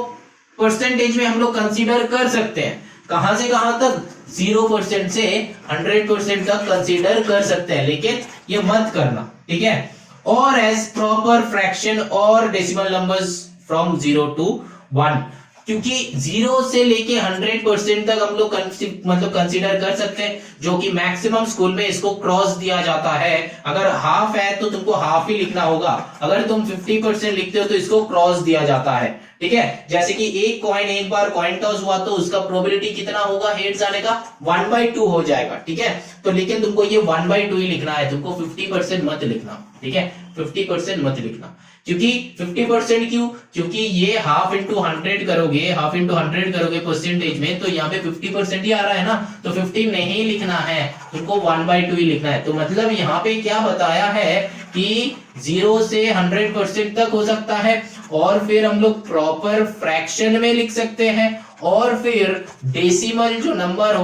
परसेंटेज में हम लोग कंसीडर कर सकते हैं। कहां से कहां तक, 0% से 100% तक कंसीडर कर सकते हैं, लेकिन ये मत करना। ठीक है, और एज प्रॉपर फ्रैक्शन और डेसिमल नंबर्स फ्रॉम 0 to 1, क्योंकि 0 से लेके 100% तक हम लोग मतलब कंसीडर कर सकते हैं, जो कि मैक्सिमम स्कूल में इसको क्रॉस दिया जाता है। अगर हाफ है तो तुमको हाफ ही लिखना होगा, अगर तुम 50% लिखते हो तो इसको क्रॉस दिया जाता है। ठीक है, जैसे कि एक कॉइन, एक बार कॉइन टॉस हुआ तो उसका प्रोबेबिलिटी कितना होगा हेड्स आने का, 1/2 हो जाएगा। ठीक है, तो लेकिन तुमको ये 1/2 ही लिखना है, तुमको 50% मत लिखना। ठीक है, 50% मत लिखना, क्योंकि 50% क्यों, क्योंकि ये हाफ इंटू 100 करोगे, हाफ इंटू 100 करोगे परसेंटेज में, तो यहाँ पे 50% ही आ रहा है ना, तो 50 नहीं लिखना है, तुमको 1/2 ही लिखना है। तो मतलब यहाँ पे क्या बताया है कि 0 से 100% तक हो सकता है, और फिर हम लोग प्रॉपर फ्रैक्शन में लिख सकते हैं, और फिर डेसिमल जो नंबर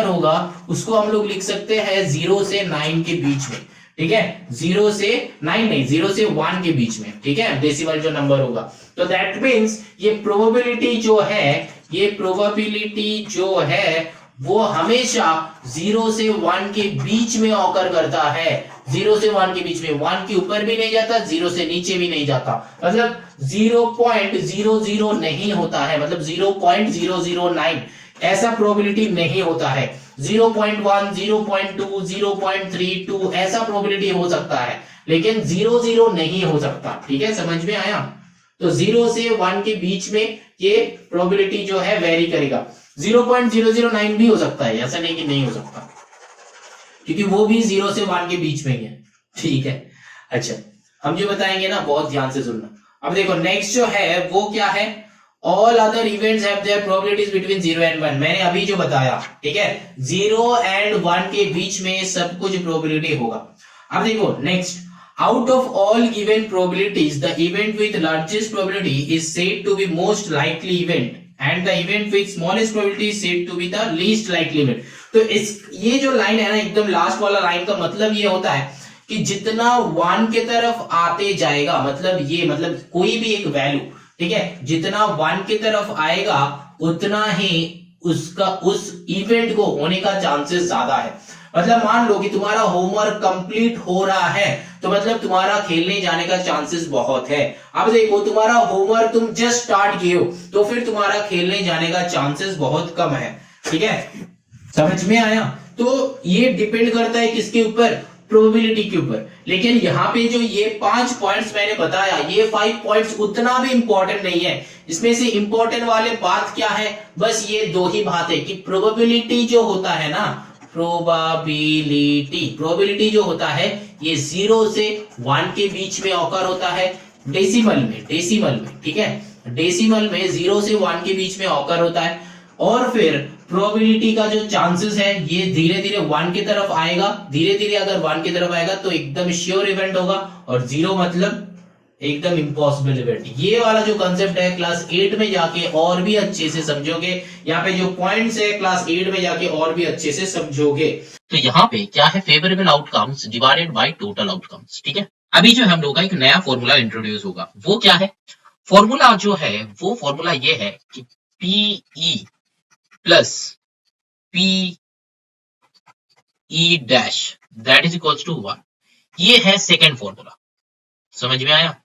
होगा उसको हम लोग लिख सकते हैं 0 से 9 के बीच में। ठीक है, 0 से 9 नहीं, 0 से 1 के बीच में। ठीक है, डेसिमल जो नंबर होगा, तो दैट मींस ये प्रोबेबिलिटी जो है वो हमेशा 0 से 1 के बीच में ऑकर करता है, 0 से 1 के बीच में, 1 के ऊपर भी नहीं जाता, 0 से नीचे भी नहीं जाता, मतलब 0.00 नहीं होता है, मतलब 0.009 ऐसा प्रोबेबिलिटी नहीं होता है। 0.1, 0.2, 0.32 ऐसा प्रोबेबिलिटी हो सकता है, लेकिन 00 नहीं हो सकता। ठीक है, समझ में आया? तो 0 से 1 के बीच में ये प्रोबेबिलिटी जो है वेरी करेगा। 0.009 भी हो सकता है, ऐसा नहीं कि नहीं हो सकता, क्योंकि वो भी 0 से 1 के बीच में ही है। ठीक है, अच्छा हम जो बताएंगे ना बहुत ध्यान से सुनना। अब देखो नेक्स्ट जो है वो क्या है, all other events have their probabilities between 0 and 1। मैंने अभी जो बताया, ठीक है, 0 एंड 1 के बीच में सब कुछ प्रोबेबिलिटी होगा। अब देखो next, out of all given probabilities the event with largest probability is said to be most likely event and the event with smallest probability is said to be the least likely event। तो इस ये जो line है ना, एकदम last वाला line का मतलब ये होता है कि जितना 1 के तरफ आते जाएगा, मतलब ये मतलब कोई भी एक वैल्यू, ठीक है, जितना 1 के तरफ आएगा उतना ही उसका उस इवेंट को होने का चांसेस ज्यादा है। मतलब मान लो कि तुम्हारा होमवर्क कंप्लीट हो रहा है, तो मतलब तुम्हारा खेलने जाने का चांसेस बहुत है। अब देखो तुम्हारा होमवर्क तुम जस्ट स्टार्ट किए हो, तो फिर तुम्हारा खेलने जाने का चांसेस बहुत कम है। ठीक है, समझ में आया? तो ये डिपेंड करता है किसके ऊपर, प्रोबेबिलिटी के ऊपर। लेकिन यहाँ पे जो ये 5 पॉइंट्स मैंने बताया, ये 5 पॉइंट्स उतना भी इंपॉर्टेंट नहीं है। इसमें से इंपॉर्टेंट वाले बात क्या है, बस ये दो ही बात है कि प्रोबेबिलिटी जो होता है ना, प्रोबेबिलिटी जो होता है ये 0 से 1 के बीच में ऑकर होता है, डेसिमल में, ठीक है, डेसिमल में 0 से 1 के बीच में ऑकर होता है। और फिर प्रोबेबिलिटी का जो चांसेस है ये धीरे धीरे 1 की तरफ आएगा, धीरे धीरे अगर 1 की तरफ आएगा तो एकदम श्योर इवेंट होगा, और 0 मतलब एकदम इम्पॉसिबल इवेंट। ये वाला जो कंसेप्ट है क्लास 8 में जाके और भी अच्छे से समझोगे। यहाँ पे जो पॉइंट्स है क्लास 8 में जाके और भी अच्छे से समझोगे। तो यहाँ पे क्या है, favourable outcomes divided by total outcomes. ठीक है, अभी जो हम लोग का एक नया फॉर्मूला इंट्रोड्यूस होगा, वो क्या है, फॉर्मूला जो है वो फॉर्मूला ये है कि P E plus P E dash that is equals to 1। ये है सेकेंड फॉर्मूला, समझ में आया?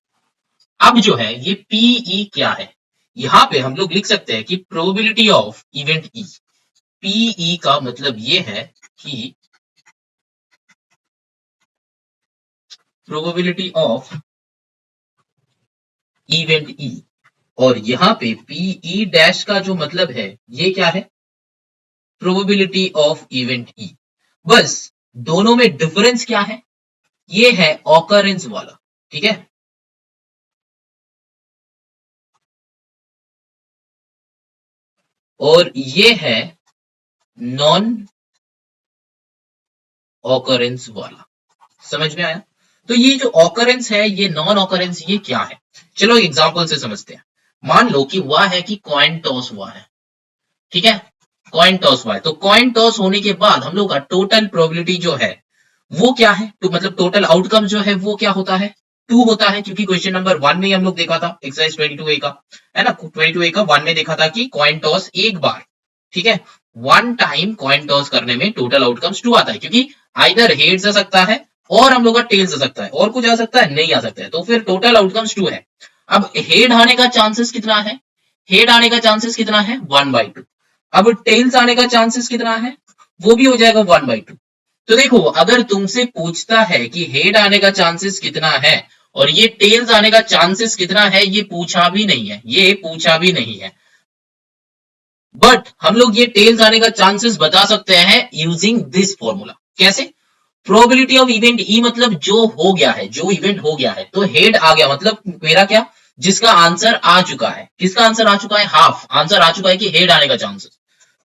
अब जो है ये पीई क्या है, यहां पे हम लोग लिख सकते हैं कि probability of event E. P E का मतलब ये है कि प्रोबेबिलिटी ऑफ इवेंट ई, और यहां पे पीई डैश का जो मतलब है ये क्या है, प्रोबेबिलिटी ऑफ इवेंट ई। बस दोनों में डिफरेंस क्या है, ये है ऑकरेंस वाला। ठीक है, और ये है नॉन ऑकरेंस वाला। समझ में आया? तो ये जो ऑकरेंस है, ये नॉन ऑकरेंस, ये क्या है, चलो एग्जांपल से समझते हैं। मान लो कि हुआ है कि कॉइन टॉस हुआ है, ठीक है, कॉइन टॉस हुआ है, तो कॉइन टॉस होने के बाद हम लोग का टोटल प्रोबेबिलिटी जो है वो क्या है, तो मतलब टोटल आउटकम जो है वो क्या होता है, 2 होता है, क्योंकि क्वेश्चन नंबर 1 में हम लोग देखा था, एक्सरसाइज 22A का, है ना, 22A का 1 में देखा था कि कॉइन टॉस एक बार, ठीक है, 1 टाइम कॉइन टॉस करने में टोटल आउटकम्स 2 आता है, क्योंकि आइदर हेड्स आ सकता है और हम लोग का टेल्स आ सकता है, और कुछ आ सकता है, नहीं आ सकता है, तो फिर टोटल आउटकम्स 2 है। अब हेड आने का चांसेस कितना है, हेड आने का चांसेस कितना है, 1/2। अब टेल्स आने का चांसेस कितना है, वो भी हो जाएगा 1/2। तो देखो अगर तुमसे पूछता है कि हेड आने का चांसेस कितना है और ये टेल्स आने का चांसेस कितना है, ये पूछा भी नहीं है, ये पूछा भी नहीं है, बट हम लोग ये टेल्स आने का चांसेस बता सकते हैं यूजिंग दिस फॉर्मूला। कैसे, प्रोबेबिलिटी ऑफ इवेंट ई मतलब जो हो गया है, जो इवेंट हो गया है, तो हेड आ गया मतलब मेरा क्या, जिसका आंसर आ चुका है, किसका आंसर आ चुका है, हाफ आंसर आ चुका है कि हेड आने का चांसेस।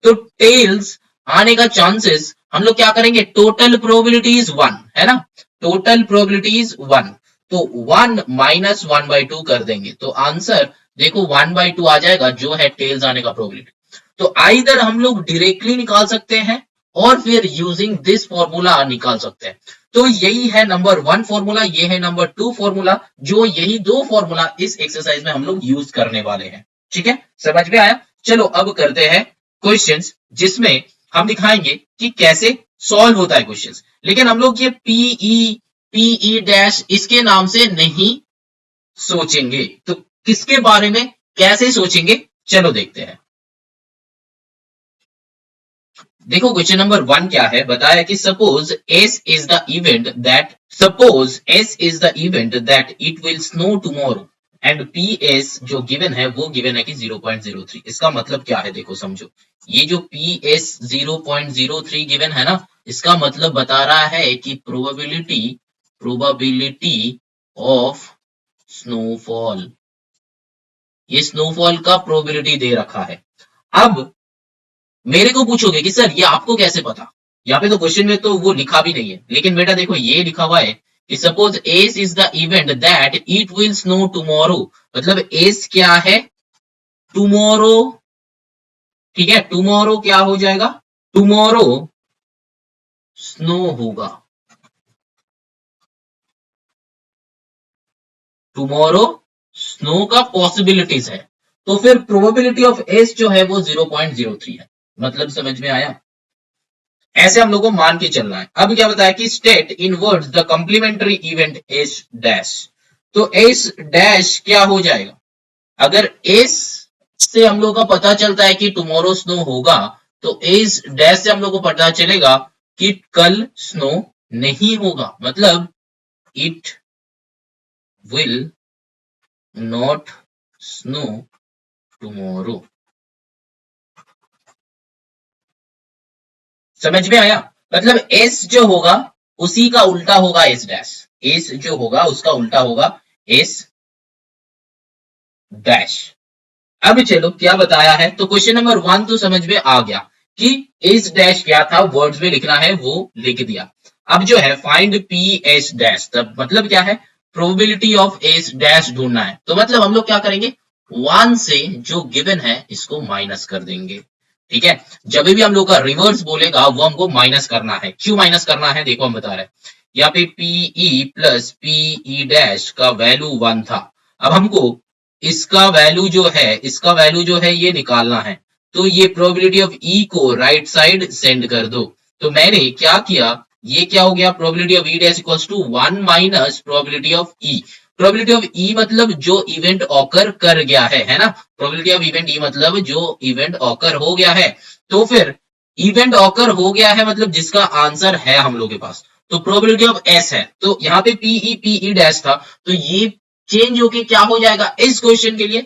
तो टेल्स आने का चांसेस हम लोग क्या करेंगे, टोटल प्रोबेबिलिटी इज 1, है ना, टोटल प्रोबेबिलिटी इज 1, तो 1 माइनस 1/2 कर देंगे, तो आंसर देखो 1/2 आ जाएगा, जो है टेल्स आने का प्रोबेबिलिटी। तो आइदर हम लोग डायरेक्टली निकाल सकते हैं और फिर यूजिंग दिस फॉर्मूला निकाल सकते हैं। तो यही है नंबर 1 फॉर्मूला, ये है नंबर 2 फॉर्मूला, जो यही 2 फॉर्मूला इस एक्सरसाइज में हम लोग यूज करने वाले हैं। ठीक है, समझ में आया? चलो अब करते हैं क्वेश्चंस, जिसमें हम दिखाएंगे कि कैसे सॉल्व होता है क्वेश्चंस। लेकिन हम लोग ये पीई डैश इसके नाम से नहीं सोचेंगे। तो किसके बारे में कैसे सोचेंगे, चलो देखते हैं। देखो क्वेश्चन नंबर 1 क्या है, बताया कि suppose S is the event that it will snow tomorrow and P S जो गिवन है वो गिवन है कि 0.03। इसका मतलब क्या है, देखो समझो। ये जो पी एस 0.03 गिवन है ना, इसका मतलब बता रहा है कि प्रोबेबिलिटी ऑफ स्नोफॉल, ये स्नोफॉल का प्रोबेबिलिटी दे रखा है। अब मेरे को पूछोगे कि सर ये आपको कैसे पता, यहाँ पे तो क्वेश्चन में तो वो लिखा भी नहीं है। लेकिन बेटा देखो ये लिखा हुआ है कि suppose S is the event that it will snow tomorrow, मतलब एस क्या है, टुमारो। ठीक है, टुमारो क्या हो जाएगा, टुमारो स्नो होगा, टुमारो स्नो का पॉसिबिलिटीज है। तो फिर प्रोबेबिलिटी ऑफ एस जो है वो 0.03 है। मतलब समझ में आया, ऐसे हम लोग को मान के चलना है। अब क्या बताया कि state in words the complementary event S dash. तो एस डैश क्या हो जाएगा, अगर एस से हम लोग का पता चलता है कि टुमारो स्नो होगा, तो एस डैश से हम लोग को पता चलेगा कि कल स्नो नहीं होगा, मतलब it will not snow tomorrow. समझ में आया, मतलब एस जो होगा उसी का उल्टा होगा एस डैश, एस जो होगा उसका उल्टा होगा एस डैश। अब चलो क्या बताया है, तो क्वेश्चन नंबर 1 तो समझ में आ गया कि एस डैश क्या था, वर्ड्स में लिखना है वो लिख दिया। अब जो है फाइंड पी एस डैश, तब मतलब क्या है, प्रोबेबिलिटी ऑफ एस डैश ढूंढना है। तो मतलब हम लोग क्या करेंगे, 1 से जो गिवन है इसको माइनस कर देंगे। ठीक है, जब भी हम लोग का रिवर्स बोलेगा वो हमको माइनस करना है। क्यों माइनस करना है, देखो हम बता रहे हैं। यहाँ पे पीई प्लस पीई डैश का वैल्यू 1 था, अब हमको इसका वैल्यू जो है, इसका वैल्यू जो है ये निकालना है। तो ये प्रोबेबिलिटी ऑफ ई को राइट साइड सेंड कर दो। तो मैंने क्या किया, ये क्या हो गया, probability of E dash equals to 1 minus probability of E. Probability of E मतलब जो इवेंट ऑकर कर गया है ना, प्रोबेबिलिटी ऑफ इवेंट ई मतलब जो इवेंट ऑकर हो गया है। तो फिर इवेंट ऑकर हो गया है मतलब जिसका आंसर है हम लोग के पास, तो प्रोबेबिलिटी ऑफ एस है। तो यहाँ पे पीई डैश था, तो ये चेंज होके क्या हो जाएगा इस क्वेश्चन के लिए,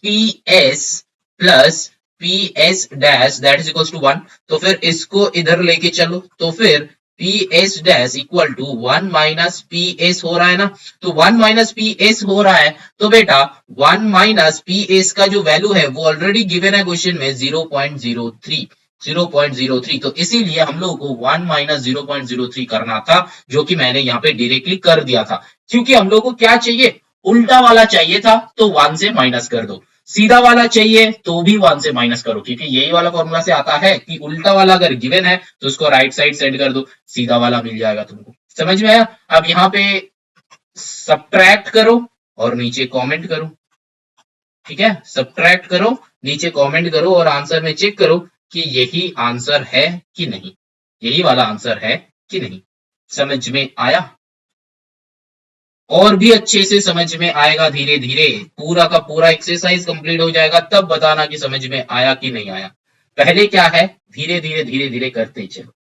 P S plus P S dash that is equal to 1। तो फिर इसको इधर लेके चलो, तो फिर P S dash equal to 1 minus P S हो रहा है ना, तो 1 माइनस पी एस हो रहा है। तो बेटा 1 माइनस पी एस का जो वैल्यू है वो ऑलरेडी गिवन है क्वेश्चन में 0.03, 0.03। तो इसीलिए हम लोग को 1 माइनस 0.03 करना था, जो कि मैंने यहाँ पे डायरेक्टली कर दिया था। क्योंकि हम लोग को क्या चाहिए, उल्टा वाला चाहिए था, तो 1 से माइनस कर दो। सीधा वाला चाहिए तो भी 1 से माइनस करो, क्योंकि यही वाला फॉर्मूला से आता है कि उल्टा वाला अगर गिवन है तो उसको राइट साइड सेंड कर दो, सीधा वाला मिल जाएगा तुमको। समझ में आया, अब यहाँ पे सब्ट्रैक्ट करो और नीचे कमेंट करो। ठीक है, सब्ट्रैक्ट करो, नीचे कमेंट करो और आंसर में चेक करो कि यही आंसर है कि नहीं, यही वाला आंसर है कि नहीं। समझ में आया, और भी अच्छे से समझ में आएगा, धीरे धीरे पूरा का पूरा एक्सरसाइज कंप्लीट हो जाएगा, तब बताना कि समझ में आया कि नहीं आया। पहले क्या है, धीरे धीरे करते चलो।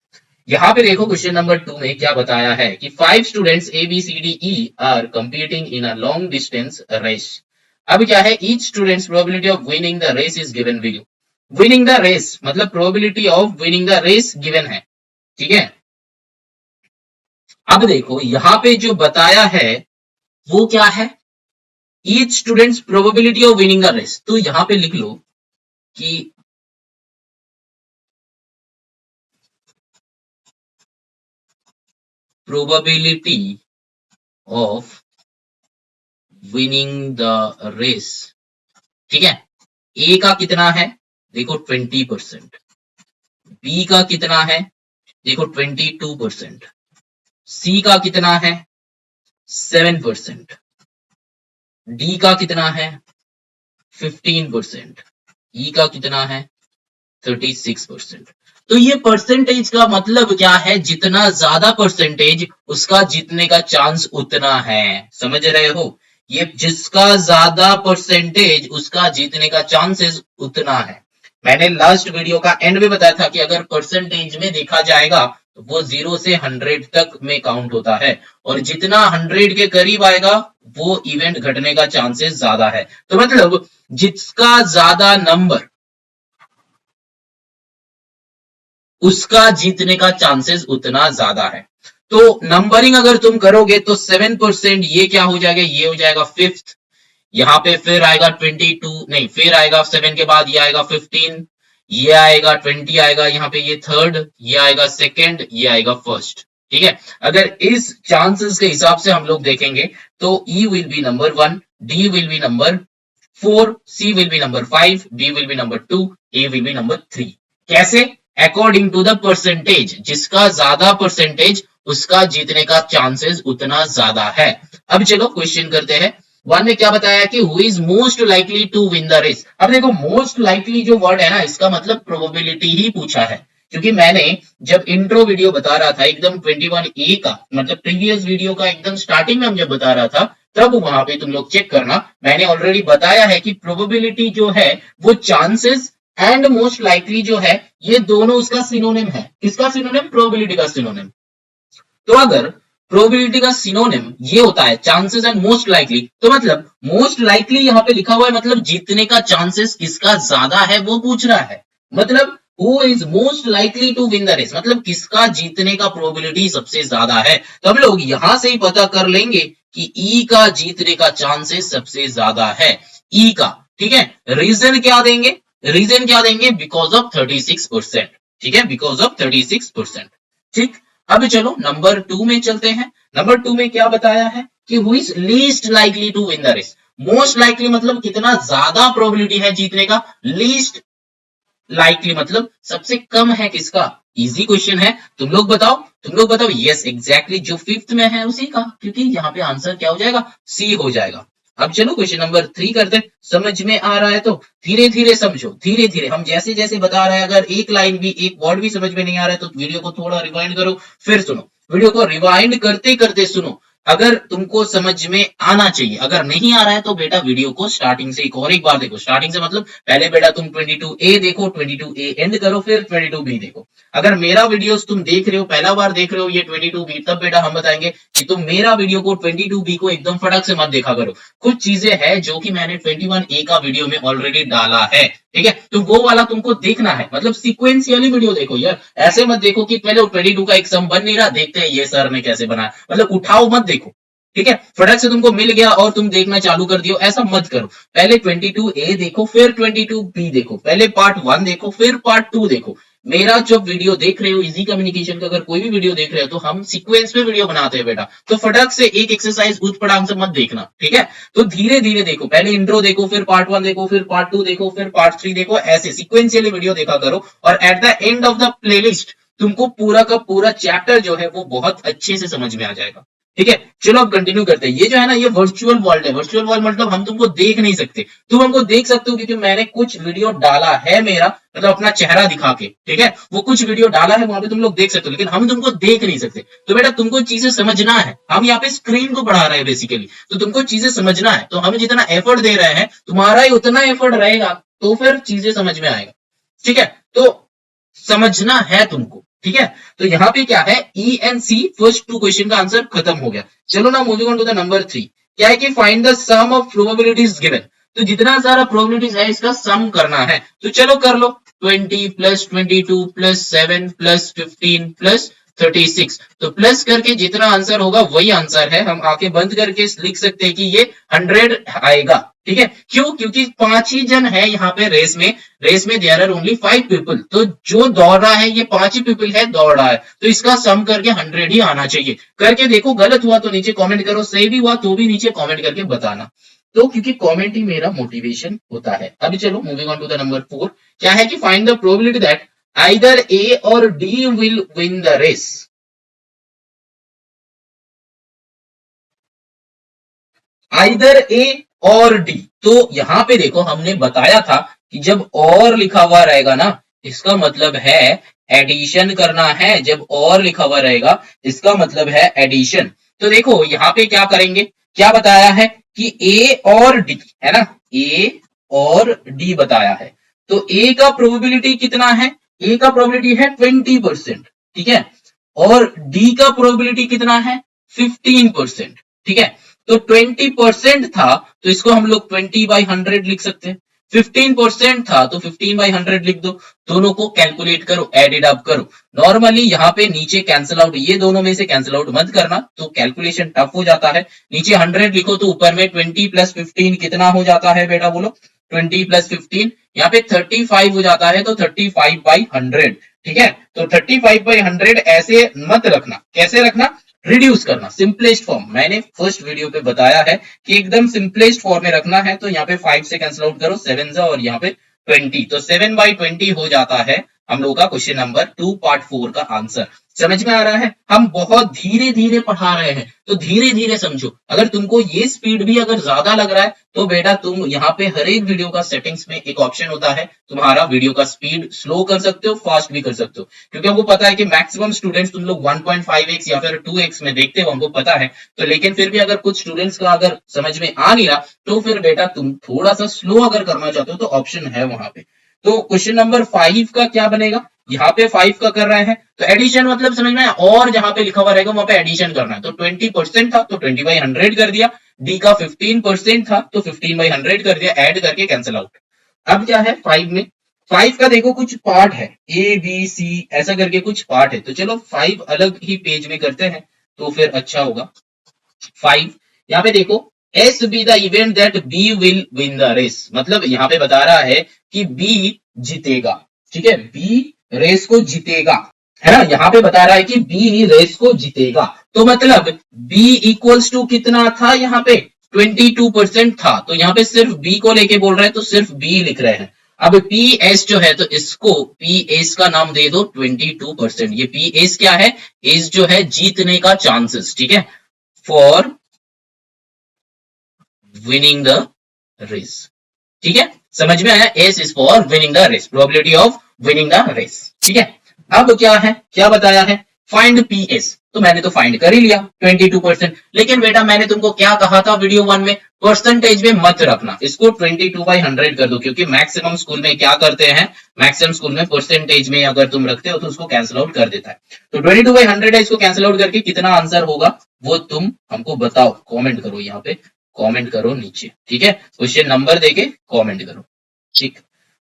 यहाँ पे देखो क्वेश्चन नंबर 2 में क्या बताया है कि 5 students A B C D E are competing in a long distance race. अब क्या है, each students probability of winning the race is given will. Winning the race मतलब probability of winning the race given है। ठीक है, अब देखो यहाँ पे जो बताया है वो क्या है, each students probability of winning the race. तो यहां पे लिख लो कि probability of winning the race. ठीक है, ए का कितना है, देखो 20%, बी का कितना है, देखो 22%, सी का कितना है 7%, डी का कितना है 15%, ई का कितना है 36%। तो ये परसेंटेज का मतलब क्या है, जितना ज्यादा परसेंटेज उसका जीतने का चांस उतना है, समझ रहे हो, ये जिसका ज्यादा परसेंटेज उसका जीतने का चांसेस उतना है। मैंने लास्ट वीडियो का एंड में बताया था कि अगर परसेंटेज में देखा जाएगा तो वो 0 से 100 तक में काउंट होता है, और जितना 100 के करीब आएगा वो इवेंट घटने का चांसेस ज्यादा है। तो मतलब जिसका ज्यादा नंबर उसका जीतने का चांसेस उतना ज्यादा है। तो नंबरिंग अगर तुम करोगे तो 7% ये क्या हो जाएगा, ये हो जाएगा फिफ्थ, यहाँ पे फिर आएगा 22, नहीं फिर आएगा 7 के बाद ये आएगा 15, ये आएगा 20 आएगा, यहाँ पे ये थर्ड, ये आएगा सेकंड, ये आएगा फर्स्ट। ठीक है, अगर इस चांसेस के हिसाब से हम लोग देखेंगे तो E will be number 1, D will be number 4, C will be number 5, B will be number 2, A will be number 3। कैसे? अकॉर्डिंग टू द परसेंटेज, जिसका ज्यादा परसेंटेज उसका जीतने का चांसेस उतना ज्यादा है। अब चलो क्वेश्चन करते हैं। वन में क्या बताया कि who is most likely to win the race. अब देखो मोस्ट लाइकली जो वर्ड है ना, इसका मतलब प्रोबेबिलिटी ही पूछा है, क्योंकि मैंने जब इंट्रो वीडियो बता रहा था एकदम 21A का, मतलब प्रीवियस वीडियो का एकदम स्टार्टिंग में हम जब बता रहा था, तब वहां पे तुम लोग चेक करना, मैंने ऑलरेडी बताया है कि प्रोबेबिलिटी जो है वो चांसेस एंड मोस्ट लाइकली जो है ये दोनों उसका सिनोनिम है। किसका सिनोनिम? प्रोबेबिलिटी का सिनोनिम। तो अगर प्रोबेबिलिटी का सिनोनिम ये होता है चांसेस एंड मोस्ट लाइकली, तो मतलब मोस्ट लाइकली यहाँ पे लिखा हुआ है, मतलब जीतने का चांसेस किसका ज्यादा है वो पूछ रहा है। मतलब who is most likely to win the race, मतलब किसका जीतने का प्रोबेबिलिटी सबसे ज्यादा है। तो हम लोग यहां से ही पता कर लेंगे कि ई का जीतने का चांसेस सबसे ज्यादा है, ई का। ठीक है, रीजन क्या देंगे? रीजन क्या देंगे? Because of 36%। ठीक है, बिकॉज ऑफ 36%। ठीक, अब चलो नंबर 2 में चलते हैं। नंबर 2 में क्या बताया है कि who is least likely to win the race. Most likely मतलब कितना ज्यादा प्रोबेबिलिटी है जीतने का, लीस्ट लाइकली मतलब सबसे कम है किसका। इजी क्वेश्चन है, तुम लोग बताओ, तुम लोग बताओ। यस एग्जैक्टली, जो फिफ्थ में है उसी का, क्योंकि यहाँ पे आंसर क्या हो जाएगा? सी हो जाएगा। अब चलो क्वेश्चन नंबर 3 करते हैं। समझ में आ रहा है तो धीरे धीरे समझो, धीरे धीरे हम जैसे जैसे बता रहे हैं, अगर एक लाइन भी एक वर्ड भी समझ में नहीं आ रहा है तो वीडियो को थोड़ा रिवाइंड करो, फिर सुनो। वीडियो को रिवाइंड करते करते सुनो, अगर तुमको समझ में आना चाहिए। अगर नहीं आ रहा है तो बेटा वीडियो को स्टार्टिंग से एक और एक बार देखो। स्टार्टिंग से मतलब पहले बेटा तुम 22A देखो, 22A एंड करो, फिर 22B देखो। अगर मेरा वीडियोस तुम देख रहे हो, पहला बार देख रहे हो ये 22B, तब बेटा हम बताएंगे कि तुम मेरा वीडियो को 22B को एकदम फटक से मत देखा करो। कुछ चीजें हैं जो कि मैंने 21A का वीडियो में ऑलरेडी डाला है। ठीक है, तो वो वाला तुमको देखना है, मतलब सीक्वेंशियली वीडियो देखो यार। ऐसे मत देखो कि पहले 22 का एक सम बन नहीं रहा, देखते हैं ये सर ने कैसे बनाया, मतलब उठाओ मत देखो। ठीक है, फटक से तुमको मिल गया और तुम देखना चालू कर दियो, ऐसा मत करो। पहले 22A देखो, फिर 22B देखो, पहले पार्ट 1 देखो, फिर पार्ट 2 देखो। मेरा जब वीडियो देख रहे हो इजी कम्युनिकेशन का, अगर कोई भी वीडियो देख रहे हो तो हम सीक्वेंस पे वीडियो बनाते हैं बेटा, तो फटक से एक एक्सरसाइज ऊट पटांग से मत देखना। ठीक है, तो धीरे धीरे देखो, पहले इंट्रो देखो, फिर पार्ट 1 देखो, फिर पार्ट 2 देखो, फिर पार्ट 3 देखो, ऐसे सीक्वेंशियली वीडियो देखा करो। और at the end of the playlist तुमको पूरा का पूरा चैप्टर जो है वो बहुत अच्छे से समझ में आ जाएगा। ठीक है, चलो अब कंटिन्यू करते हैं। ये जो है ना, ये वर्चुअल वर्ल्ड है। वर्चुअल वर्ल्ड मतलब हम तुमको देख नहीं सकते, तुम हमको देख सकते हो क्योंकि मैंने कुछ वीडियो डाला है मेरा, मतलब अपना चेहरा दिखा के। ठीक है, वो कुछ वीडियो डाला है, वहां पे तुम लोग देख सकते हो, लेकिन हम तुमको देख नहीं सकते। तो बेटा तुमको चीजें समझना है, हम यहाँ पे स्क्रीन को बढ़ा रहे हैं बेसिकली, तो तुमको चीजें समझना है। तो हम जितना एफर्ट दे रहे हैं तुम्हारा ही उतना एफर्ट रहेगा, तो फिर चीजें समझ में आएगा। ठीक है, तो समझना है तुमको। ठीक है, तो यहाँ पे क्या है, E and C first 2 question का आंसर खत्म हो गया। चलो ना moving on to the number 3। क्या है कि find the sum of probabilities given. तो जितना सारा प्रोबेबिलिटीज है इसका सम करना है, तो चलो कर लो। 20 प्लस 22 प्लस 7 प्लस 15 प्लस 36, तो प्लस करके जितना आंसर होगा वही आंसर है। हम आंखें बंद करके लिख सकते हैं कि ये 100 आएगा। ठीक है, क्यों? क्योंकि 5 ही जन है यहाँ पे रेस में देयर आर ओनली 5 पीपल, तो जो दौड़ रहा है ये 5 ही पीपल है दौड़ रहा है, तो इसका सम करके 100 ही आना चाहिए। करके देखो, गलत हुआ तो नीचे कमेंट करो, सही भी हुआ तो भी नीचे कमेंट करके बताना। तो क्योंकि कमेंट ही मेरा मोटिवेशन होता है। अभी चलो moving on to the number 4। क्या है कि find the probability that either A or D will win the race. Either A or D, तो यहां पे देखो हमने बताया था कि जब और लिखा हुआ रहेगा ना, इसका मतलब है एडिशन करना है। जब और लिखा हुआ रहेगा इसका मतलब है एडिशन। तो देखो यहाँ पे क्या करेंगे, क्या बताया है कि ए और डी है ना, ए और डी बताया है। तो ए का प्रोबेबिलिटी कितना है, ए का प्रोबेबिलिटी है 20%, ठीक है, और डी का प्रोबेबिलिटी कितना है 15%, ठीक है। तो 20% था तो इसको हम लोग 20/100 लिख सकते हैं, 15% था तो 15/100 लिख दो। दोनों को कैलकुलेट करो, एडिड अप करो। नॉर्मली यहाँ पे नीचे कैंसिल आउट, ये दोनों में से कैंसिल आउट मत करना, तो कैलकुलेशन टफ हो जाता है। नीचे 100 लिखो तो ऊपर में 20 + 15 कितना हो जाता है बेटा, बोलो 20 + 15, यहाँ पे 35 हो जाता है, तो 35/100, ठीक है। तो 35/100 ऐसे मत रखना, कैसे रखना, रिड्यूस करना, सिंपलेस्ट फॉर्म। मैंने फर्स्ट वीडियो पे बताया है कि एकदम सिंपलेस्ट फॉर्म में रखना है। तो यहाँ पे 5 से कैंसिल आउट करो, 7 जा, और यहाँ पे 20, तो 7/20 हो जाता है हम लोग का क्वेश्चन नंबर 2 पार्ट 4 का आंसर। समझ में आ रहा है, हम बहुत धीरे धीरे पढ़ा रहे हैं, तो धीरे धीरे समझो। अगर तुमको ये स्पीड भी अगर ज्यादा लग रहा है तो बेटा तुम यहाँ पे हर एक वीडियो का सेटिंग्स में एक ऑप्शन होता है, तुम्हारा वीडियो का स्पीड स्लो कर सकते हो, फास्ट भी कर सकते हो। क्योंकि हमको पता है कि मैक्सिमम स्टूडेंट्स तुम लोग 1.5x या फिर 2x में देखते हो, हमको पता है। तो लेकिन फिर भी अगर कुछ स्टूडेंट्स का अगर समझ में आ नहीं रहा तो फिर बेटा तुम थोड़ा सा स्लो अगर करना चाहते हो तो ऑप्शन है वहां पे। तो क्वेश्चन नंबर 5 का क्या बनेगा, यहाँ पे 5 का कर रहे हैं तो एडिशन मतलब समझ में आया, और जहां पे लिखा हुआ रहेगा वहां पे एडिशन करना है। तो 20% था तो 20/100 कर दिया, डी का 15% था तो 15/100 कर दिया, ऐड करके कैंसिल आउट। अब क्या है 5 में, 5 का देखो कुछ पार्ट है, ए बी सी ऐसा करके कुछ पार्ट है। तो चलो 5 अलग ही पेज में करते हैं तो फिर अच्छा होगा। 5 यहाँ पे देखो, S B the event that B will win the race, मतलब यहाँ पे बता रहा है कि बी जीतेगा, ठीक है, बी रेस को जीतेगा, है ना। यहाँ पे बता रहा है कि बी रेस को जीतेगा, तो मतलब बी इक्वल्स टू कितना था, यहाँ पे 22% था। तो यहाँ पे सिर्फ बी को लेके बोल रहे हैं, तो सिर्फ बी लिख रहे हैं। अब पी एस जो है तो इसको पी एस का नाम दे दो 22%। ये पी एस क्या है, एस जो है जीतने का चांसेस, ठीक है, फॉर विनिंग द रेस, ठीक है, समझ में आया। S is for winning the race, probability of winning the race, ठीक है। अब क्या है, क्या बताया है, फाइंड पी एस, तो मैंने तो फाइंड कर ही लिया 22%। लेकिन बेटा मैंने तुमको क्या कहा था वीडियो 1 में, परसेंटेज में मत रखना, इसको 22/100 कर दो। क्योंकि मैक्सिमम स्कूल में क्या करते हैं, मैक्सिमम स्कूल में परसेंटेज में अगर तुम रखते हो तो उसको कैंसिल आउट कर देता है। तो 22/100 है, इसको कैंसिल आउट करके कितना आंसर होगा वो तुम हमको बताओ, कॉमेंट करो, यहाँ पे कमेंट करो नीचे, ठीक है, क्वेश्चन नंबर देके कमेंट करो, ठीक।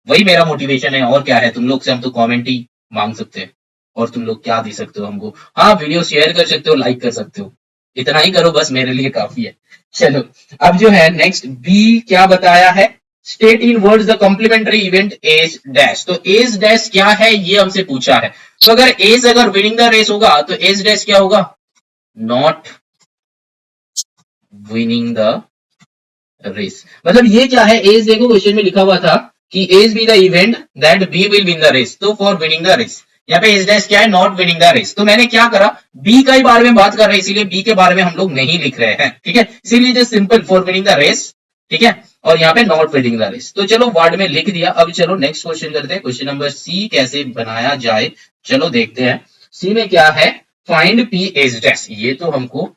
वही मेरा मोटिवेशन है, और क्या है, तुम लोग से हम तो कमेंट ही मांग सकते हैं, और तुम लोग क्या दे सकते हो हमको, हाँ वीडियो शेयर कर सकते हो, लाइक कर सकते हो, इतना ही करो बस, मेरे लिए काफी है। चलो अब जो है नेक्स्ट बी क्या बताया है, state in words the complementary event S dash. तो एज डैश क्या है ये हमसे पूछा है। तो अगर एज अगर विनिंग द रेस होगा तो एज डैश क्या होगा, नॉट विनिंग द रेस। मतलब ये क्या है, एज देखो क्वेश्चन में लिखा हुआ था कि S be the event that B will win the race, तो फॉर विनिंग द रेस यहाँ पे एज डैश क्या है, नॉट विनिंग द रेस। तो मैंने क्या करा, बी का ही बारे में बात कर रहे हैं इसीलिए बी के बारे में हम लोग नहीं लिख रहे हैं, ठीक है, इसीलिए जो simple for winning the race, ठीक है, और यहाँ पे नॉट विनिंग द रेस। तो चलो वर्ड में लिख दिया। अब चलो नेक्स्ट क्वेश्चन करते हैं, क्वेश्चन नंबर सी कैसे बनाया जाए, चलो देखते हैं। सी में क्या है, फाइंड पी एज डैश, ये तो हमको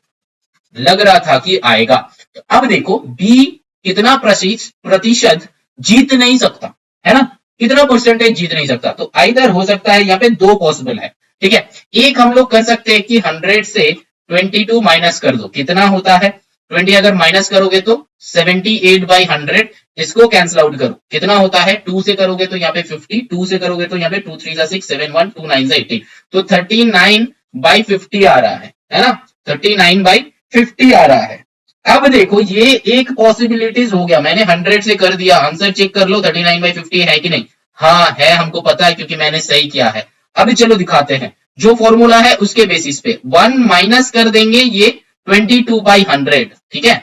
लग रहा था कि आएगा। तो अब देखो बी कितना प्रतिशत जीत नहीं सकता, है ना, कितना परसेंटेज जीत नहीं सकता। तो आइदर हो सकता है, यहाँ पे दो पॉसिबल है, ठीक है। एक हम लोग कर सकते हैं कि 100 से 22 माइनस कर दो, कितना होता है 20, अगर माइनस करोगे तो 78/100, इसको कैंसिल आउट करो, कितना होता है 2 से करोगे तो यहाँ पे 50, 2 से करोगे तो यहाँ पे 2 3 6 7 1 2 9 18, तो 39/50 आ रहा है ना, 39/50 आ रहा है। अब देखो ये एक पॉसिबिलिटीज हो गया, मैंने 100 से कर दिया, आंसर चेक कर लो 39/50 है कि नहीं, हाँ है, हमको पता है क्योंकि मैंने सही किया है। अब चलो दिखाते हैं, जो फॉर्मूला है उसके बेसिस पे 1 माइनस कर देंगे ये 22/100, ठीक है,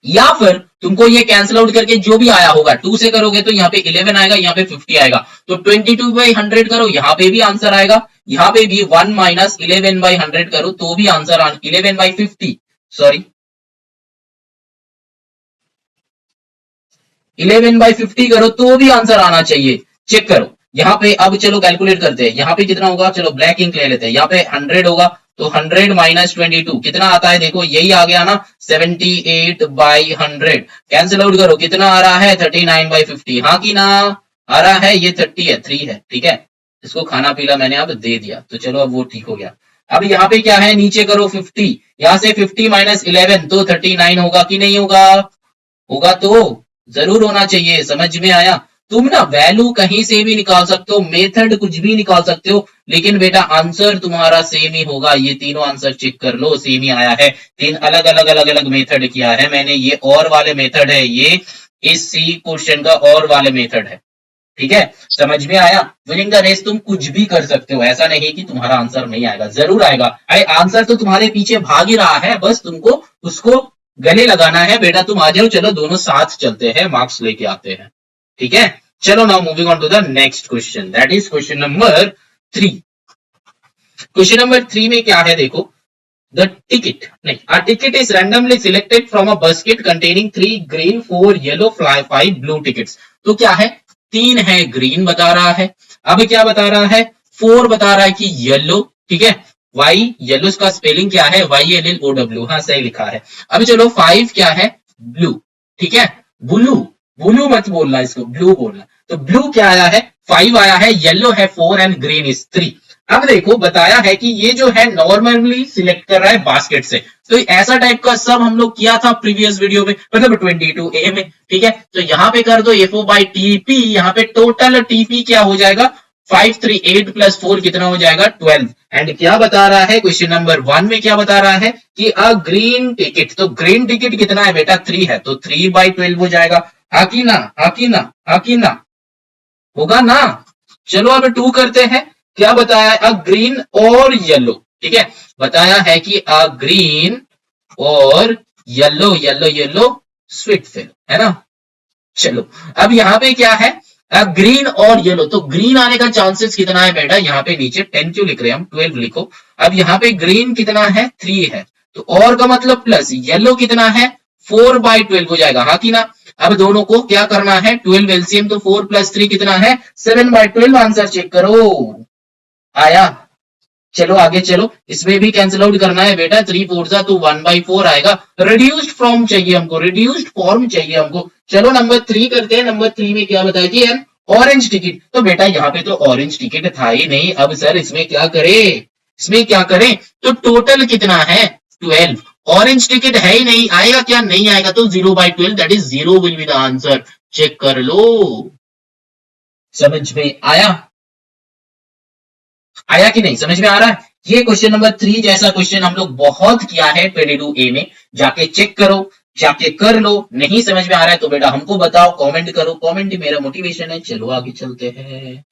या फिर तुमको ये कैंसिल आउट करके जो भी आया होगा 2 से करोगे तो यहाँ पे 11 आएगा, यहाँ पे 50 आएगा, तो 22/100 करो, यहाँ पे भी आंसर आएगा, यहाँ पे भी 1 माइनस 11/100 करो तो भी आंसर 11/50, सॉरी 11/50 करो तो भी आंसर आना चाहिए, चेक करो। यहाँ पे अब चलो कैलकुलेट करते हैं, यहाँ पे कितना होगा, चलो ब्लैक इंक ले लेते हैं, यहाँ पे 100 होगा तो 100 माइनस 22 कितना आता है, देखो यही आ गया ना 78/100। कैंसिल आउट करो, कितना आ रहा है 39/50, हाँ कि ना, आ रहा है, ये 30 है, 3 है, ठीक है। इसको खाना पीला मैंने अब दे दिया, तो चलो अब वो ठीक हो गया। अब यहाँ पे क्या है, नीचे करो 50, यहाँ से 50 माइनस 11 तो 39 होगा कि नहीं होगा, होगा तो जरूर होना चाहिए। समझ में आया। तुम ना वैल्यू कहीं से भी निकाल सकते हो, मेथड कुछ भी निकाल सकते हो, लेकिन बेटा आंसर तुम्हारा सेम ही होगा। ये तीनों आंसर चेक कर लो, सेम ही आया है। तीन अलग अलग अलग अलग मेथड किया है मैंने, ये और वाले मेथड है, ये इस सी क्वेश्चन का और वाले मेथड है, ठीक है। समझ में आया। विनिंग द रेस तुम कुछ भी कर सकते हो, ऐसा नहीं कि तुम्हारा आंसर नहीं आएगा, जरूर आएगा। अरे आंसर तो तुम्हारे पीछे भाग ही रहा है, बस तुमको उसको गले लगाना है। बेटा तुम आ जाओ, चलो दोनों साथ चलते हैं, मार्क्स लेके आते हैं, ठीक है। चलो now moving on to the next question, that is question number 3। Question number 3 में क्या है, देखो द टिकट नहीं, a ticket is randomly selected from a basket containing 3 green, 4 yellow, 5 blue tickets। तो क्या है, 3 है ग्रीन बता रहा है, अब क्या बता रहा है, 4 बता रहा है कि येलो, ठीक है। वाई, येलो का स्पेलिंग क्या है, YLLOW, हाँ सही लिखा है। अब चलो 5 क्या है, ब्लू, ठीक है। ब्लू, ब्लू मत बोलना, इसको ब्लू बोलना। तो ब्लू क्या आया है, 5 आया है, येलो है 4 एंड ग्रीन इज 3। अब देखो बताया है कि ये जो है नॉर्मली सिलेक्ट कर रहा है बास्केट से, तो ऐसा टाइप का सब हम लोग किया था प्रीवियस वीडियो में, मतलब 22A में, ठीक है। तो यहाँ पे कर दो FO/TP, यहाँ पे टोटल TP क्या हो जाएगा, 5 3 8 प्लस 4 कितना हो जाएगा 12। एंड क्या बता रहा है, क्वेश्चन नंबर 1 में क्या बता रहा है कि अ ग्रीन टिकट, तो ग्रीन टिकट कितना है बेटा 3 है, तो 3/12 हो जाएगा, हाँ की ना, हाँ की ना, हाँ की ना, होगा ना। चलो अब 2 करते हैं, क्या बताया, अ ग्रीन और येलो, ठीक है। बताया है कि अ ग्रीन और yellow, yellow yellow sweet fill, है ना। चलो अब यहाँ पे क्या है, ग्रीन और येलो, तो ग्रीन आने का चांसेस कितना है बेटा, यहाँ पे नीचे 10 क्यों लिख रहे हैं हम, 12 लिखो। अब यहाँ पे ग्रीन कितना है 3 है, तो और का मतलब प्लस, येलो कितना है 4/12 हो जाएगा, हाँ कि ना। अब दोनों को क्या करना है, 12 एलसीएम, तो 4 प्लस 3 कितना है 7/12, आंसर चेक करो, आया। चलो आगे चलो, इसमें भी कैंसिल आउट करना है बेटा, 3 4 जा तो 1/4 आएगा। रिड्यूस्ड फॉर्म चाहिए हमको, रिड्यूस्ड फॉर्म चाहिए हमको। चलो नंबर 3 करते हैं, नंबर 3 में क्या बताया कि एन ऑरेंज टिकट, तो बेटा यहाँ पे तो ऑरेंज टिकट था ही नहीं। अब सर इसमें क्या करें, इसमें क्या करें, तो टोटल कितना है 12, ऑरेंज टिकट है ही नहीं, आएगा क्या, नहीं आएगा, तो 0/12 that is 0 will be the answer. Check कर लो, समझ में आया, आया कि नहीं, समझ में आ रहा है। ये क्वेश्चन नंबर 3 जैसा क्वेश्चन हम लोग बहुत किया है 22A में, जाके चेक करो, जाके कर लो। नहीं समझ में आ रहा है तो बेटा हमको बताओ, कमेंट करो, कमेंट ही मेरा मोटिवेशन है। चलो आगे चलते हैं,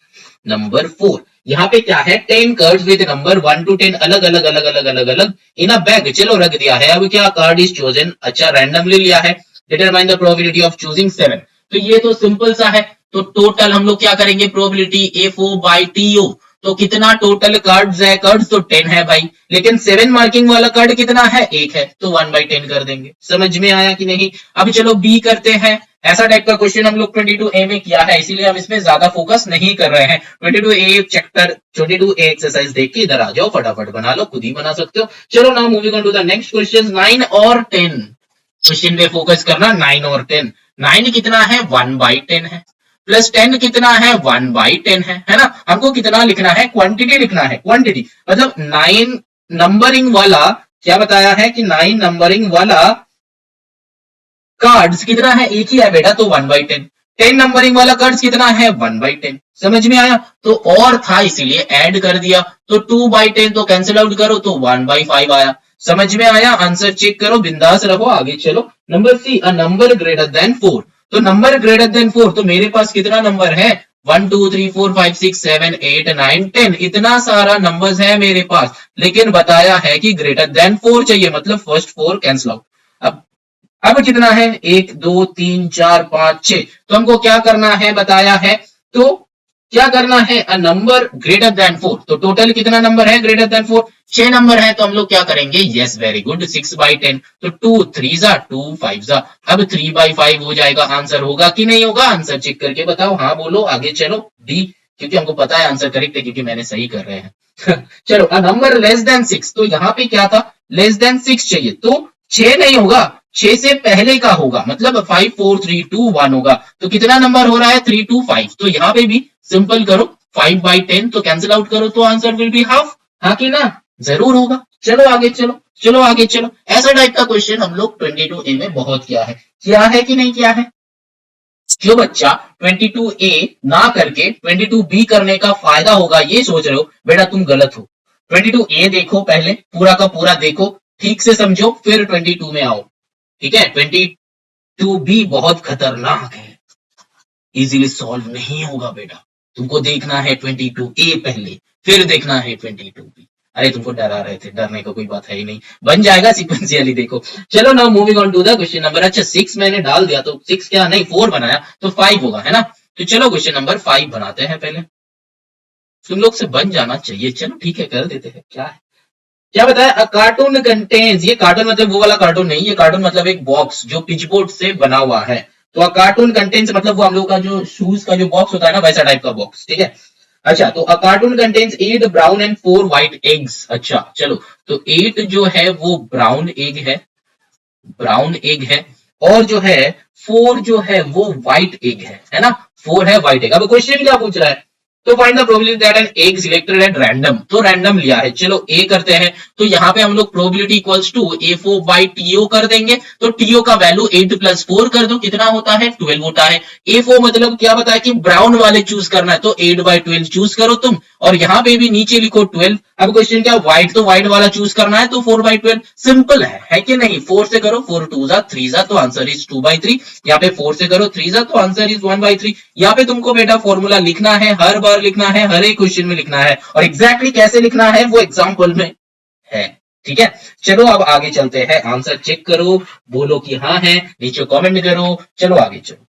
नंबर 4, यहाँ पे क्या है, 10 कार्ड्स विद नंबर 1 to 10 अलग अलग अलग अलग अलग अलग इन अ बैग, चलो रख दिया है। अब क्या, कार्ड इज चोजन, अच्छा रैंडमली लिया है, determine the probability of choosing 7, तो ये तो सिंपल सा है। तो टोटल हम लोग क्या करेंगे, प्रोबेबिलिटी FO/TO, तो कितना टोटल कार्ड्स है, कार्ड्स तो 10 है भाई, लेकिन 7 मार्किंग वाला कार्ड कितना है, 1 है, तो 1/10 कर देंगे। समझ में आया कि नहीं। अब चलो बी करते हैं, ऐसा टाइप का क्वेश्चन हम लोग 22A में किया है, इसीलिए हम इसमें ज्यादा फोकस नहीं कर रहे हैं। 22A चैप्टर 22A एक्सरसाइज देख के इधर आ जाओ, फटाफट बना लो, खुद ही बना सकते हो। चलो now moving on to the next question, 9 और 10 क्वेश्चन पे फोकस करना। 9 और 10, 9 कितना है 1/10 है, प्लस 10 कितना है 1/10 है ना। हमको कितना लिखना है, क्वांटिटी लिखना है, क्वांटिटी मतलब 9 नंबरिंग वाला, क्या बताया है कि 9 नंबरिंग वाला कार्ड्स कितना है, एक ही है बेटा, तो 1/10। 10 नंबरिंग वाला कार्ड्स कितना है 1/10, समझ में आया। तो और था इसीलिए ऐड कर दिया, तो 2/10 तो कैंसिल आउट करो तो 1/5 आया। समझ में आया, आंसर चेक करो, बिंदास रहो, आगे चलो। Number C, a number greater than 4, तो नंबर ग्रेटर देन 4, तो मेरे पास कितना नंबर है 1 2 3 4 5 6 7 8 9 10, इतना सारा नंबर्स है मेरे पास, लेकिन बताया है कि ग्रेटर देन 4 चाहिए, मतलब फर्स्ट 4 कैंसिल आउट। अब कितना है 1 2 3 4 5 6, तो हमको क्या करना है बताया है, तो क्या करना है, अ नंबर ग्रेटर देन 4, तो टोटल कितना नंबर है ग्रेटर देन 4, 6 नंबर है, तो हम लोग क्या करेंगे, यस वेरी गुड, 6/10, तो 2 3 जा 2 5 जा, अब 3/5 हो जाएगा। आंसर होगा कि नहीं होगा, आंसर चेक करके बताओ, हाँ बोलो, आगे चलो। डी, क्योंकि हमको पता है आंसर करेक्ट है क्योंकि मैंने सही कर रहे हैं चलो अ नंबर लेस देन 6, तो यहाँ पे क्या था, लेस देन 6 चाहिए, तो 6 नहीं होगा, 6 से पहले का होगा, मतलब 5 4 3 2 1 होगा। तो कितना नंबर हो रहा है, 3 2 5। तो यहाँ पे भी सिंपल करो, 5/10 तो कैंसिल आउट करो तो आंसर विल बी हाफ, हाँ कि ना, जरूर होगा। चलो आगे चलो, चलो आगे चलो। ऐसा टाइप का क्वेश्चन हम लोग 22A में बहुत किया है कि नहीं किया है। जो बच्चा 22A ना करके 22B करने का फायदा होगा ये सोच रहे हो, बेटा तुम गलत हो। 22A देखो, पहले पूरा का पूरा देखो, ठीक से समझो, फिर 22 में आओ, ठीक है। 22B बहुत खतरनाक है, इजीली सॉल्व नहीं होगा बेटा। तुमको देखना है 22A पहले, फिर देखना है 22B। अरे तुमको डरा रहे थे, डरने का कोई बात है ही नहीं, बन जाएगा सिक्वेंशियली, देखो। चलो now moving on to the question number, अच्छा 6 मैंने डाल दिया तो 6 क्या नहीं 4 बनाया तो 5 होगा, है ना। तो चलो क्वेश्चन नंबर 5 बनाते हैं पहले, तुम लोग से बन जाना चाहिए। चलो ठीक है, कर देते हैं, क्या है, क्या बताया, अ कार्टून कंटेन्स, ये कार्टून मतलब वो वाला कार्टून नहीं, ये कार्टून मतलब एक बॉक्स जो पिचबोर्ड से बना हुआ है। तो अ कार्टून कंटेन्स मतलब वो हम लोग का जो शूज का जो बॉक्स होता है ना, वैसा टाइप का बॉक्स, ठीक है। अच्छा, तो a carton contains 8 brown and 4 white eggs. अच्छा चलो, तो 8 जो है वो ब्राउन एग है, ब्राउन एग है, और जो है 4 जो है वो व्हाइट एग है ना, 4 है व्हाइट एग। अब क्वेश्चन क्या पूछ रहा है, तो find the probability that an egg selected at random, तो रैंडम लिया है, चलो ए करते हैं। तो यहाँ पे हम लोग probability equals to A4 by TO कर देंगे, तो TO का वैल्यू 8 + 4 कर दो, कितना होता है 12 होता है। A4 मतलब क्या बताया कि ब्राउन वाले चूज करना है, तो 8/12 चूज करो तुम, और यहाँ पे भी नीचे लिखो 12। अब क्वेश्चन क्या, व्हाइट, तो व्हाइट वाला चूज करना है, तो 4/12 सिंपल है कि नहीं। 4 से करो, 4 2 3 तो आंसर इज 2/3। यहाँ पे 4 से करो 3 तो आंसर इज 1/3। यहाँ पे तुमको बेटा फॉर्मूला लिखना है, हर बार लिखना है, हर एक क्वेश्चन में लिखना है, और एग्जैक्टली कैसे लिखना है वो एग्जाम्पल में है, ठीक है। चलो अब आगे चलते हैं, आंसर चेक करो, बोलो कि हाँ है, नीचे कमेंट करो। चलो आगे चलो,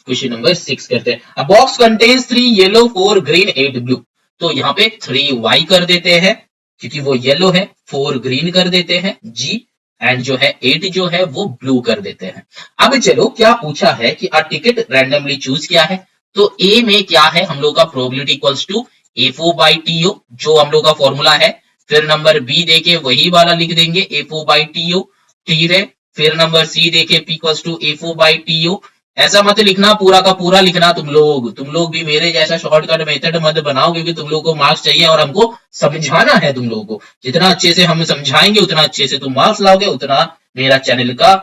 क्वेश्चन नंबर 6 करते हैं। अ box contains 3 yellow 4 green 8 blue, तो यहाँ पे 3Y कर देते हैं क्योंकि वो येलो है, 4 ग्रीन कर देते हैं जी, एंड जो है 8 जो है वो ब्लू कर देते हैं। अब चलो, क्या पूछा है कि अ टिकट रैंडमली चूज किया है, तो ए में क्या है हम लोग का, probability equals to A4 by TO, जो हम लोग का फॉर्मूला है। फिर नंबर बी देके वही वाला लिख देंगे, A4 बाई TO, ठीक है। फिर नंबर सी देके P equals to A4 by TO। ऐसा मत लिखना, पूरा का पूरा लिखना, तुम लोग भी मेरे जैसा शॉर्टकट मेथड मत बनाओ, क्योंकि तुम लोग को मार्क्स चाहिए और हमको समझाना है तुम लोगों को। जितना अच्छे से हम समझाएंगे उतना अच्छे से तुम मार्क्स लाओगे, उतना मेरा चैनल का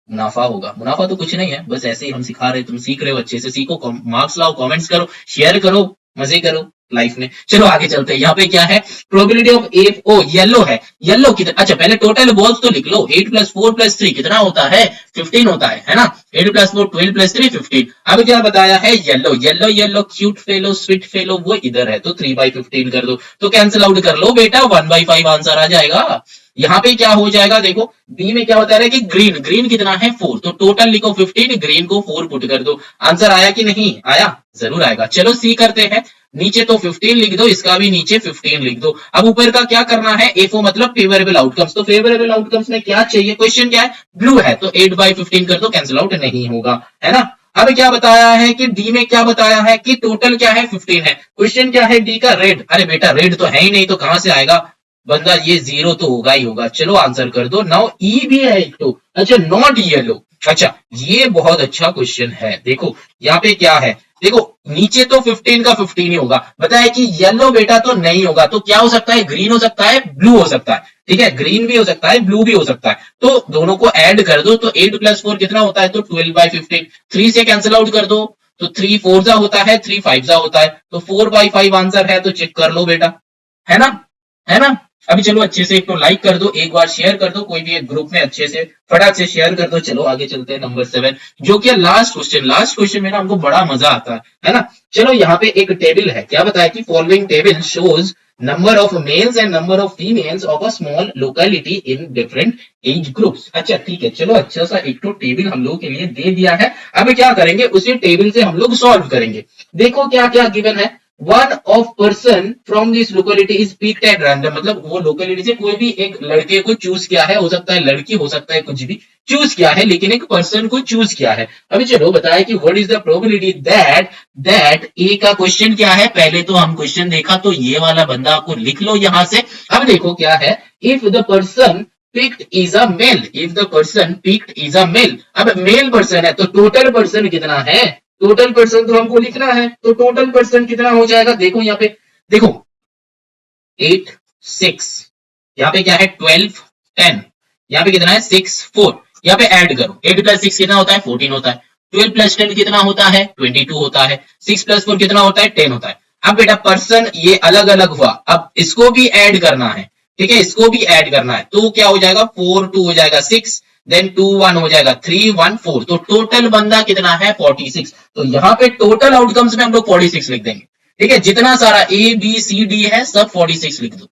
मुनाफा होगा। मुनाफा तो कुछ नहीं है, बस ऐसे ही हम सिखा रहे, तुम सीख रहे हो, अच्छे से सीखो, मार्क्स लाओ, कमेंट्स करो, शेयर करो, मजे करो लाइफ में। चलो आगे चलते हैं, यहाँ पे क्या है, probability of A, oh yellow है, येलो कितना, अच्छा पहले टोटल बॉल्स तो लिख लो, 8 + 4 + 3 कितना होता है 15 होता है ना। 8 + 4 12 + 3 15। अब क्या बताया है, yellow, yellow yellow cute fellow sweet fellow वो इधर है, तो 3/15 कर दो, तो कैंसिल आउट कर लो बेटा, 1/5 आंसर आ जाएगा। यहाँ पे क्या हो जाएगा, देखो बी में क्या बता रहा है कि ग्रीन, ग्रीन कितना है 4, तो टोटल लिखो 15, ग्रीन को 4 पुट कर दो, आंसर आया कि नहीं आया, जरूर आएगा। चलो सी करते हैं, नीचे तो 15 लिख दो, इसका भी नीचे 15 लिख दो। अब ऊपर का क्या करना है, A4 मतलब फेवरेबल आउटकम्स, तो फेवरेबल आउटकम्स में क्या चाहिए, क्वेश्चन क्या है, ब्लू है, तो 8/15 कर दो, कैंसिल आउट नहीं होगा, है ना। अब क्या बताया है कि डी में क्या बताया है कि टोटल क्या है 15 है, क्वेश्चन क्या है डी का, रेड, अरे बेटा रेड तो है ही नहीं, तो कहां से आएगा बंदा, ये 0 तो होगा ही होगा। चलो आंसर कर दो। नाउ ई भी है एक तो, अच्छा नॉट येलो, अच्छा ये बहुत अच्छा क्वेश्चन है। देखो यहाँ पे क्या है, देखो नीचे तो 15 का 15 ही होगा, बताया कि येलो बेटा तो नहीं होगा, तो क्या हो सकता है, ग्रीन हो सकता है, ब्लू हो सकता है, ठीक है, ग्रीन भी हो सकता है, ब्लू भी हो सकता है, तो दोनों को ऐड कर दो, तो 8 + 4 कितना होता है, तो 12/15। 3 से कैंसिल आउट कर दो, तो 3 4 होता है, 3 5 होता है, तो 4/5 आंसर है, तो चेक कर लो बेटा, है ना, है ना। अभी चलो अच्छे से एक तो लाइक कर दो, एक बार शेयर कर दो, कोई भी एक ग्रुप में अच्छे से फटाक से शेयर कर दो। चलो आगे चलते हैं, नंबर 7 जो कि लास्ट क्वेश्चन, लास्ट क्वेश्चन में ना हमको बड़ा मजा आता है ना। चलो यहाँ पे एक टेबल है, क्या बताया कि following table shows number of males and number of females of a small locality in different age groups. अच्छा ठीक है, चलो अच्छा सा एक तो टेबल हम लोग के लिए दे दिया है, अब क्या करेंगे, उसी टेबल से हम लोग सॉल्व करेंगे। देखो क्या क्या गिवन है, one of person from this locality is picked at random, मतलब वो लोकेलिटी से कोई भी एक लड़के को चूज किया है, हो सकता है लड़की, हो सकता है कुछ भी चूज किया है, लेकिन एक पर्सन को चूज किया है। अभी चलो बताया कि what is the probability that that A का क्वेश्चन क्या है, पहले तो हम क्वेश्चन देखा तो ये वाला बंदा आपको लिख लो यहां से। अब देखो क्या है, if the person picked is a male, if the person picked is a male, अब मेल पर्सन है तो टोटल पर्सन कितना है, टोटल पर्सन तो हमको लिखना है, तो टोटल पर्सन कितना हो जाएगा, देखो यहाँ पे, देखो 8 6, यहाँ पे क्या है 12 10, यहाँ पे कितना है 6 4, यहाँ पे ऐड करो, 8 प्लस 6 कितना होता है 14 होता है, 12 प्लस 10 कितना होता है 22 होता है, 6 प्लस 4 कितना होता है 10 होता है। अब बेटा पर्सन ये अलग अलग हुआ, अब इसको भी ऐड करना है, ठीक है, इसको भी ऐड करना है, तो क्या हो जाएगा 4 2 हो जाएगा 6, देन 2 1 हो जाएगा 3 1 4, तो टोटल बंदा कितना है 46। तो यहाँ पे टोटल आउटकम्स में हम लोग 46 लिख देंगे, ठीक है, जितना सारा ए बी सी डी है सब 46 लिख दो।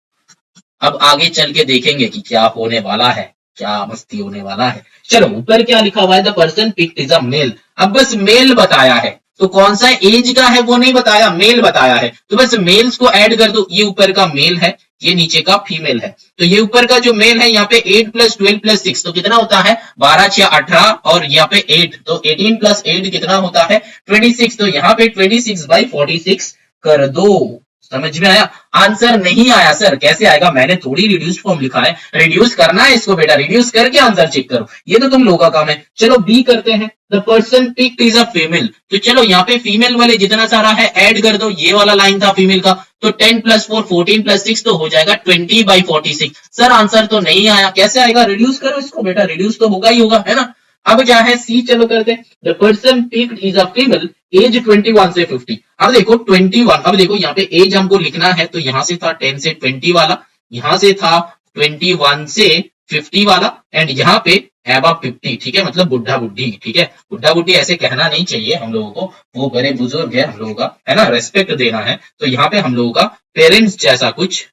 अब आगे चल के देखेंगे कि क्या होने वाला है, क्या मस्ती होने वाला है। चलो ऊपर क्या लिखा हुआ है, the person picked is a male, अब बस मेल बताया है, तो कौन सा एज का है वो नहीं बताया, मेल बताया है, तो बस मेल्स को ऐड कर दो, ये ऊपर का मेल है, ये नीचे का फीमेल है, तो ये ऊपर का जो मेल है यहाँ पे 8 प्लस 12 प्लस 6 तो कितना होता है 12 6 18, और यहाँ पे 8 तो 18 प्लस 8 कितना होता है 26, तो यहाँ पे 26/46 कर दो। समझ में आया, आंसर नहीं आया सर कैसे आएगा, मैंने थोड़ी रिड्यूस्ड फॉर्म लिखा है, रिड्यूस करना है इसको बेटा, रिड्यूस करके आंसर चेक करो, ये तो तुम लोगों का काम है। चलो बी करते हैं, the person picked is a female, तो चलो यहाँ पे फीमेल वाले जितना सारा है ऐड कर दो, ये वाला लाइन था फीमेल का, तो 10 प्लस 4 14 प्लस 6 तो हो जाएगा 20/46। सर आंसर तो नहीं आया, कैसे आएगा, रिड्यूस करो इसको बेटा, रिड्यूस तो होगा ही होगा, है ना। अब क्या है सी, चलो करते हैं, the person picked is a female age 21 से 50। अब देखो 21, अब देखो यहाँ पे एज हमको लिखना है, तो यहाँ से था 10 से 20 वाला, यहाँ से था 21 से 50 वाला, एंड यहाँ पे अबव 50, ठीक है, मतलब बुढ़ा बुढ़ी, ठीक है, बुढ़ा बुढ़ी ऐसे कहना नहीं चाहिए हम लोगों को, वो बड़े बुजुर्ग है हम लोगों का, है ना, रेस्पेक्ट देना है, तो यहाँ पे हम लोगों का पेरेंट्स जैसा कुछ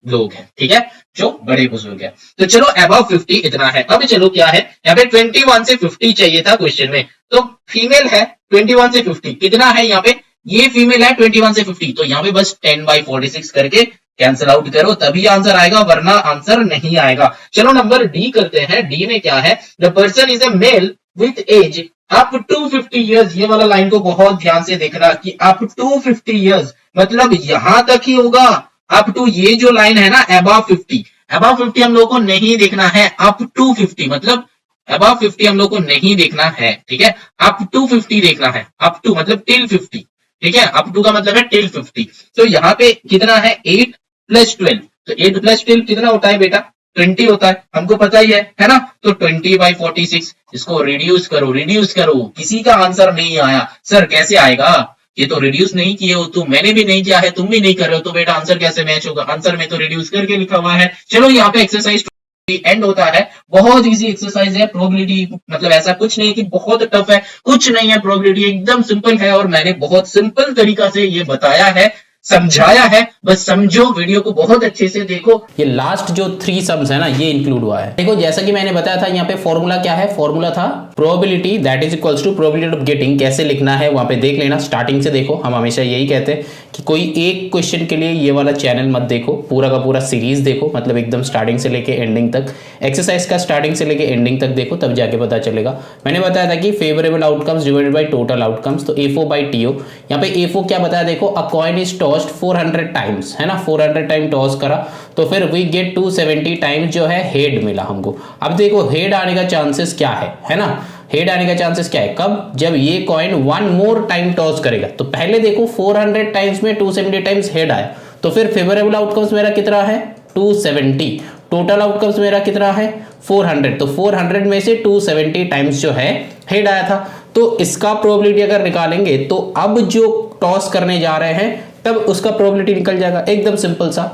लोग हैं, ठीक है, जो बड़े बुजुर्ग है। तो चलो अबव 50 इतना है। अब चलो क्या है, यहाँ पे 21 से 50 चाहिए था क्वेश्चन में, तो फीमेल है 21 से 50 कितना है, यहाँ पे ये फीमेल है 21 से 50, तो यहाँ पे बस 10/46 करके कैंसिल आउट करो, तभी आंसर आएगा, वरना आंसर नहीं आएगा। चलो नंबर डी करते हैं, डी में क्या है, the person is a male with age up to 50 years, ये वाला लाइन को बहुत ध्यान से देखना कि अप टू 50 ईयर्स मतलब यहां तक ही होगा, अप टू ये जो लाइन है ना अबव 50, अबव 50 हम लोग को नहीं देखना है, अप टू 50 मतलब अबव 50 हम लोग को नहीं देखना है, ठीक है, अप टू 50 देखना है, अप टू मतलब टिल 50, ठीक है, अप टू का मतलब है टिल 50। तो यहाँ पे कितना है 8 प्लस 12, तो 8 प्लस 12 कितना होता है बेटा 20 होता है, हमको पता ही है ना, तो 20/46, इसको रिड्यूस करो, किसी का आंसर नहीं आया, सर कैसे आएगा, ये तो रिड्यूस नहीं किए हो तुम, मैंने भी नहीं किया है, तुम भी नहीं कर रहे हो, तो बेटा आंसर कैसे मैच होगा, आंसर में तो रिड्यूस करके लिखा हुआ है। चलो यहाँ पे एक्सरसाइज एंड होता है, बहुत इजी एक्सरसाइज है, प्रोबेबिलिटी मतलब ऐसा कुछ नहीं कि बहुत टफ है, कुछ नहीं है, प्रोबेबिलिटी एकदम सिंपल है, और मैंने बहुत सिंपल तरीका से ये बताया है, समझाया है, बस समझो, वीडियो को बहुत अच्छे से देखो। ये लास्ट जो 3 सम्स है ना ये इंक्लूड हुआ है। देखो जैसा कि मैंने बताया था यहाँ पे फॉर्मूला क्या है, फॉर्मूला था probability that is equals to probability of getting, कैसे लिखना है वहां पे देख लेना, स्टार्टिंग से देखो, हम हमेशा यही कहते हैं कि कोई एक क्वेश्चन के लिए ये वाला चैनल मत देखो, पूरा का पूरा सीरीज देखो, मतलब एकदम स्टार्टिंग से लेके एंडिंग तक, एक्सरसाइज का स्टार्टिंग से लेके एंडिंग तक देखो, तब जाके पता चलेगा। मैंने बताया था कि favourable outcomes divided by total outcomes, तो A4/TO, यहाँ पे A4 क्या बताया देखो, अ कॉइन इज टॉस्ड 400 टाइम्स, है ना, 400 टाइम टॉस करा तो फिर वी गेट 270 टाइम्स जो है हेड मिला हमको। अब देखो हेड आने का चांसेस क्या है ना, हेड आने का चांसेस क्या है, कब, जब ये कॉइन 1 मोर टाइम टॉस करेगा, तो पहले देखो 400 टाइम्स में 270 टाइम्स हेड आया, तो फिर फेवरेबल आउटकम्स मेरा कितना है 270, टोटल आउटकम्स मेरा कितना है 400, तो 400 में से 270 टाइम्स जो है हेड आया था, तो इसका प्रोबेबिलिटी अगर निकालेंगे तो अब जो टॉस करने जा रहे हैं तब उसका प्रोबेबिलिटी निकल जाएगा, एकदम सिंपल सा,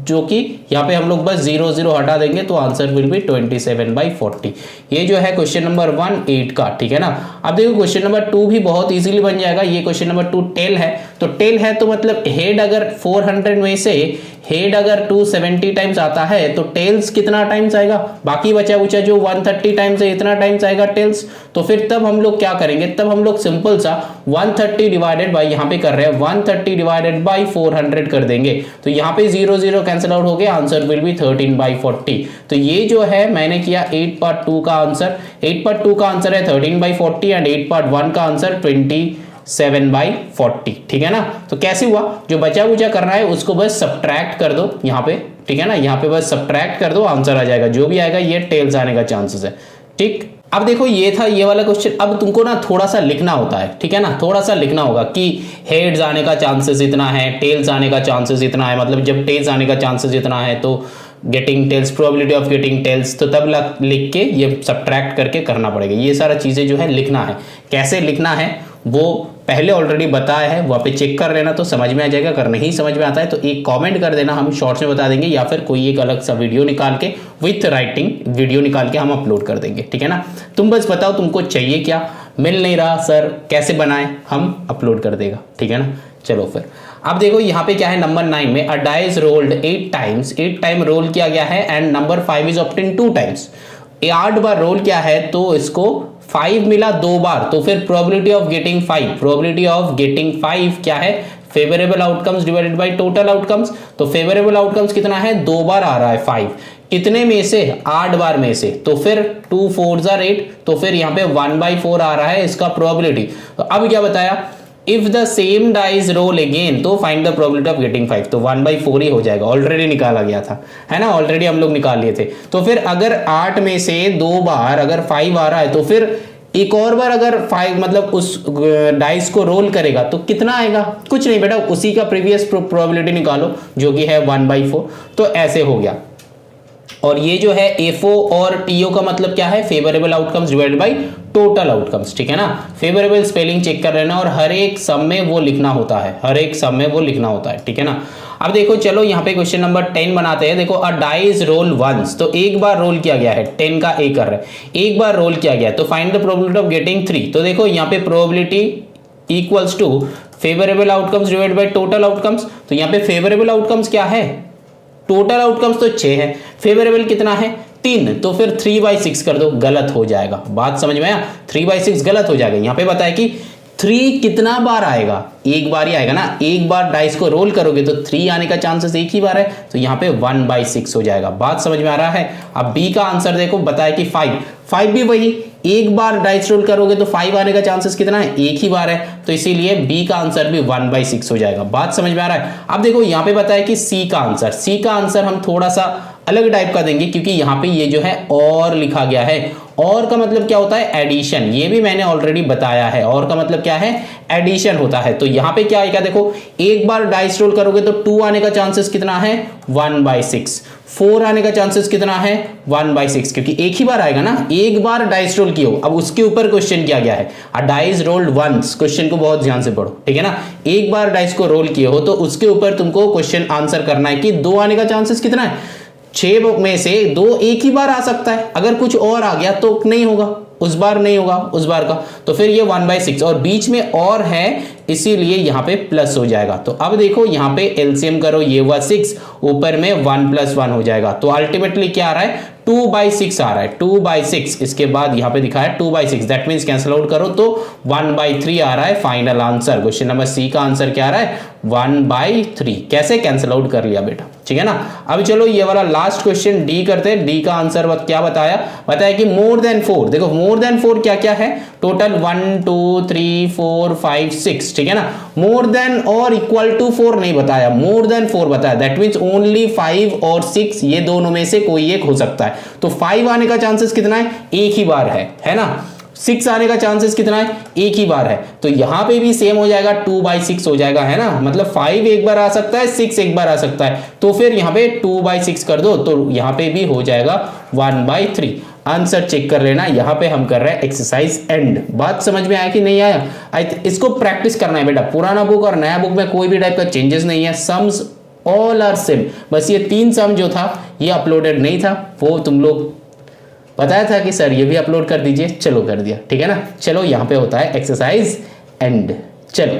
जो कि यहाँ पे हम लोग बस 0 0 हटा देंगे तो आंसर विल बी 27/40। ये जो है क्वेश्चन नंबर 1 8 का, ठीक है ना। अब देखो क्वेश्चन नंबर 2 भी बहुत इजीली बन जाएगा, ये क्वेश्चन नंबर 2 टेल है, तो टेल है तो मतलब हेड अगर 400 में से हेड अगर 270 टाइम्स आता है तो टेल्स कितना टाइम्स आएगा, बाकी बचा कुचा जो 130 टाइम्स है इतना टाइम्स आएगा टेल्स। तो फिर तब हम लोग क्या करेंगे, तब हम लोग सिंपल सा 130 डिवाइडेड बाई, यहाँ पे कर रहे हैं 130 डिवाइडेड बाई 400 कर देंगे। तो यहाँ पे 0 0 कैंसिल आउट हो गया, आंसर विल बी 13/40। तो ये जो है मैंने किया 8 पार्ट 2 का आंसर, 8 पार्ट 2 का आंसर है 13/40 एंड 8 पार्ट 1 का आंसर 27/40। ठीक है ना। तो कैसे हुआ, जो बचा बुचा करना है उसको बस सब्ट्रैक्ट कर दो यहाँ पे, ठीक है ना, यहाँ पे बस सब्ट्रैक्ट कर दो, आंसर आ जाएगा। जो भी आएगा ये टेल्स आने का चांसेस है। ठीक, अब देखो ये था ये वाला क्वेश्चन। अब तुमको ना थोड़ा सा लिखना होता है, ठीक है ना, थोड़ा सा लिखना होगा कि हेड्स आने का चांसेस इतना है, टेल्स आने का चांसेस इतना है, मतलब जब टेल्स आने का चांसेस इतना है तो getting tails, probability of getting tails, तो तब लिख के ये सब्ट्रैक्ट करके करना पड़ेगा। ये सारा चीजें जो है लिखना है। कैसे लिखना है वो पहले ऑलरेडी बताया है, वहाँ पे चेक कर लेना तो समझ में आ जाएगा। अगर नहीं समझ में आता है तो एक कमेंट कर देना, हम शॉर्ट्स में बता देंगे, या फिर कोई एक अलग सा वीडियो निकाल के विथ राइटिंग वीडियो निकाल के हम अपलोड कर देंगे। ठीक है ना। तुम बस बताओ तुमको चाहिए क्या, मिल नहीं रहा सर कैसे बनाएं, हम अपलोड कर देगा। ठीक है ना। चलो फिर अब देखो यहाँ पे क्या है, नंबर 9 में a dice rolled 8 times, 8 time roll किया गया है and number 5 is obtain 2 times. 8 बार रोल किया है तो इसको 5 मिला 2 बार, तो फिर probability of getting 5, probability of getting 5 क्या है, favourable outcomes divided by total outcomes. तो फेवरेबल आउटकम्स कितना है, 2 बार आ रहा है 5, कितने में से, 8 बार में से, तो फिर 2 4s are 8, तो फिर यहाँ पे 1/4 आ रहा है इसका प्रोबेबिलिटी। तो अब क्या बताया, if the same dice roll again तो find the probability of getting 5, तो 1/4 ही हो जाएगा, ऑलरेडी निकाला गया था, है ना, ऑलरेडी हम लोग निकाल लिए थे। तो फिर अगर 8 में से 2 बार अगर 5 आ रहा है तो फिर एक और बार अगर 5 मतलब उस डाइस को रोल करेगा तो कितना आएगा, कुछ नहीं बेटा, उसी का प्रीवियस प्रोबेबिलिटी निकालो जो कि है 1/4। तो ऐसे हो गया। और ये जो है एफओ और टीओ का मतलब क्या है, favourable outcomes divided by total outcomes. ठीक है ना। फेवरेबल स्पेलिंग चेक कर लेना और हर एक सम में वो लिखना होता है, हर एक सम में वो लिखना होता है। ठीक है ना। अब देखो चलो यहाँ पे क्वेश्चन नंबर 10 बनाते हैं। देखो अ डाइस रोल वंस, तो एक बार रोल किया गया है, 10 का ए कर रहे हैं, एक बार रोल किया गया है, तो find the probability of getting 3। तो देखो यहाँ पे probability equals to favourable outcomes divided by total outcomes. तो यहाँ पे फेवरेबल आउटकम्स क्या है, टोटल आउटकम्स तो 6 है, फेवरेबल कितना है 3, तो फिर 3/6 कर दो, गलत हो जाएगा। बात समझ में आया, 3/6 गलत हो जाएगा। यहाँ पे बताया कि 3 कितना बार आएगा, एक बार ही आएगा ना, एक बार डाइस को रोल करोगे तो 3 आने का चांसेस एक ही बार है, तो यहाँ पे 1/6 हो जाएगा। बात समझ में आ रहा है। अब बी का आंसर देखो, बताया कि 5 भी वही, एक बार डाइस रोल करोगे तो 5 आने का चांसेस कितना है, एक ही बार है, तो इसीलिए बी का आंसर भी 1/6 हो जाएगा। बात समझ में आ रहा है। अब देखो यहाँ पे बताया कि सी का आंसर हम थोड़ा सा अलग टाइप का देंगे, क्योंकि यहाँ पे ये जो है और लिखा गया है। और का मतलब क्या होता है, एडिशन, ये भी मैंने ऑलरेडी बताया है। और का मतलब क्या है, एडिशन होता है। तो यहाँ पे क्या आएगा, देखो एक बार डाइस रोल करोगे तो 2 आने का चांसेस कितना है, 1/6, 4 आने का चांसेस कितना है, 1/6, क्योंकि एक ही बार आएगा ना, एक बार डाइस रोल किया हो। अब उसके ऊपर क्वेश्चन किया गया है, a dice rolled once, question को बहुत ध्यान से पढ़ो। ठीक है ना। एक बार डाइस को रोल किए हो तो उसके ऊपर तुमको क्वेश्चन आंसर करना है कि 2 आने का चांसेस कितना है, 6 में से 2 एक ही बार आ सकता है, अगर कुछ और आ गया तो नहीं होगा, उस बार नहीं होगा उस बार का, तो फिर ये 1/6 और बीच में और है इसीलिए यहाँ पे प्लस हो जाएगा। तो अब देखो यहाँ पे एलसीएम करो, ये हुआ 6, ऊपर में 1 + 1 हो जाएगा, तो अल्टीमेटली क्या आ रहा है, 2/6 आ रहा है, 2/6। इसके बाद यहाँ पे दिखा है 2/6, दैट मीन्स कैंसिल आउट करो तो 1/3 आ रहा है final answer. Question number C का आंसर क्या आ रहा है, 1/3। कैसे कैंसिल आउट कर लिया बेटा। ठीक है ना। अब चलो ये वाला लास्ट क्वेश्चन डी करते हैं। डी का आंसर क्या बताया कि मोर देन 4। देखो मोर देन 4 क्या क्या है, टोटल 1 2 3 4 5 6। ठीक है ना। मोर देन और इक्वल टू 4 नहीं बताया, मोर देन 4 बताया, दैट मीन्स ओनली 5 और 6, ये दोनों में से कोई एक हो सकता है। तो 5 आने का चांसेस कितना है, एक ही बार है ना। 6 आने का चांसेस कितना है, एक ही बार है, तो यहां पे भी सेम हो जाएगा, 2/6 हो जाएगा, है ना। मतलब 5 एक बार आ सकता है, 6 एक बार आ सकता है, तो फिर यहाँ पे 2/6 कर दो, तो यहाँ पे भी हो जाएगा 1/3। आंसर चेक कर लेना। यहाँ पे हम कर रहे हैं एक्सरसाइज एंड। बात समझ में आया कि नहीं आया, इसको प्रैक्टिस करना है बेटा। पुराना बुक और नया बुक में कोई भी टाइप का चेंजेस नहीं है, सम्स ऑल आर सेम। बस ये 3 सम जो था ये अपलोडेड नहीं था, वो तुम लोग बताया था कि सर ये भी अपलोड कर दीजिए, चलो कर दिया। ठीक है ना। चलो यहाँ पे होता है एक्सरसाइज एंड। चलो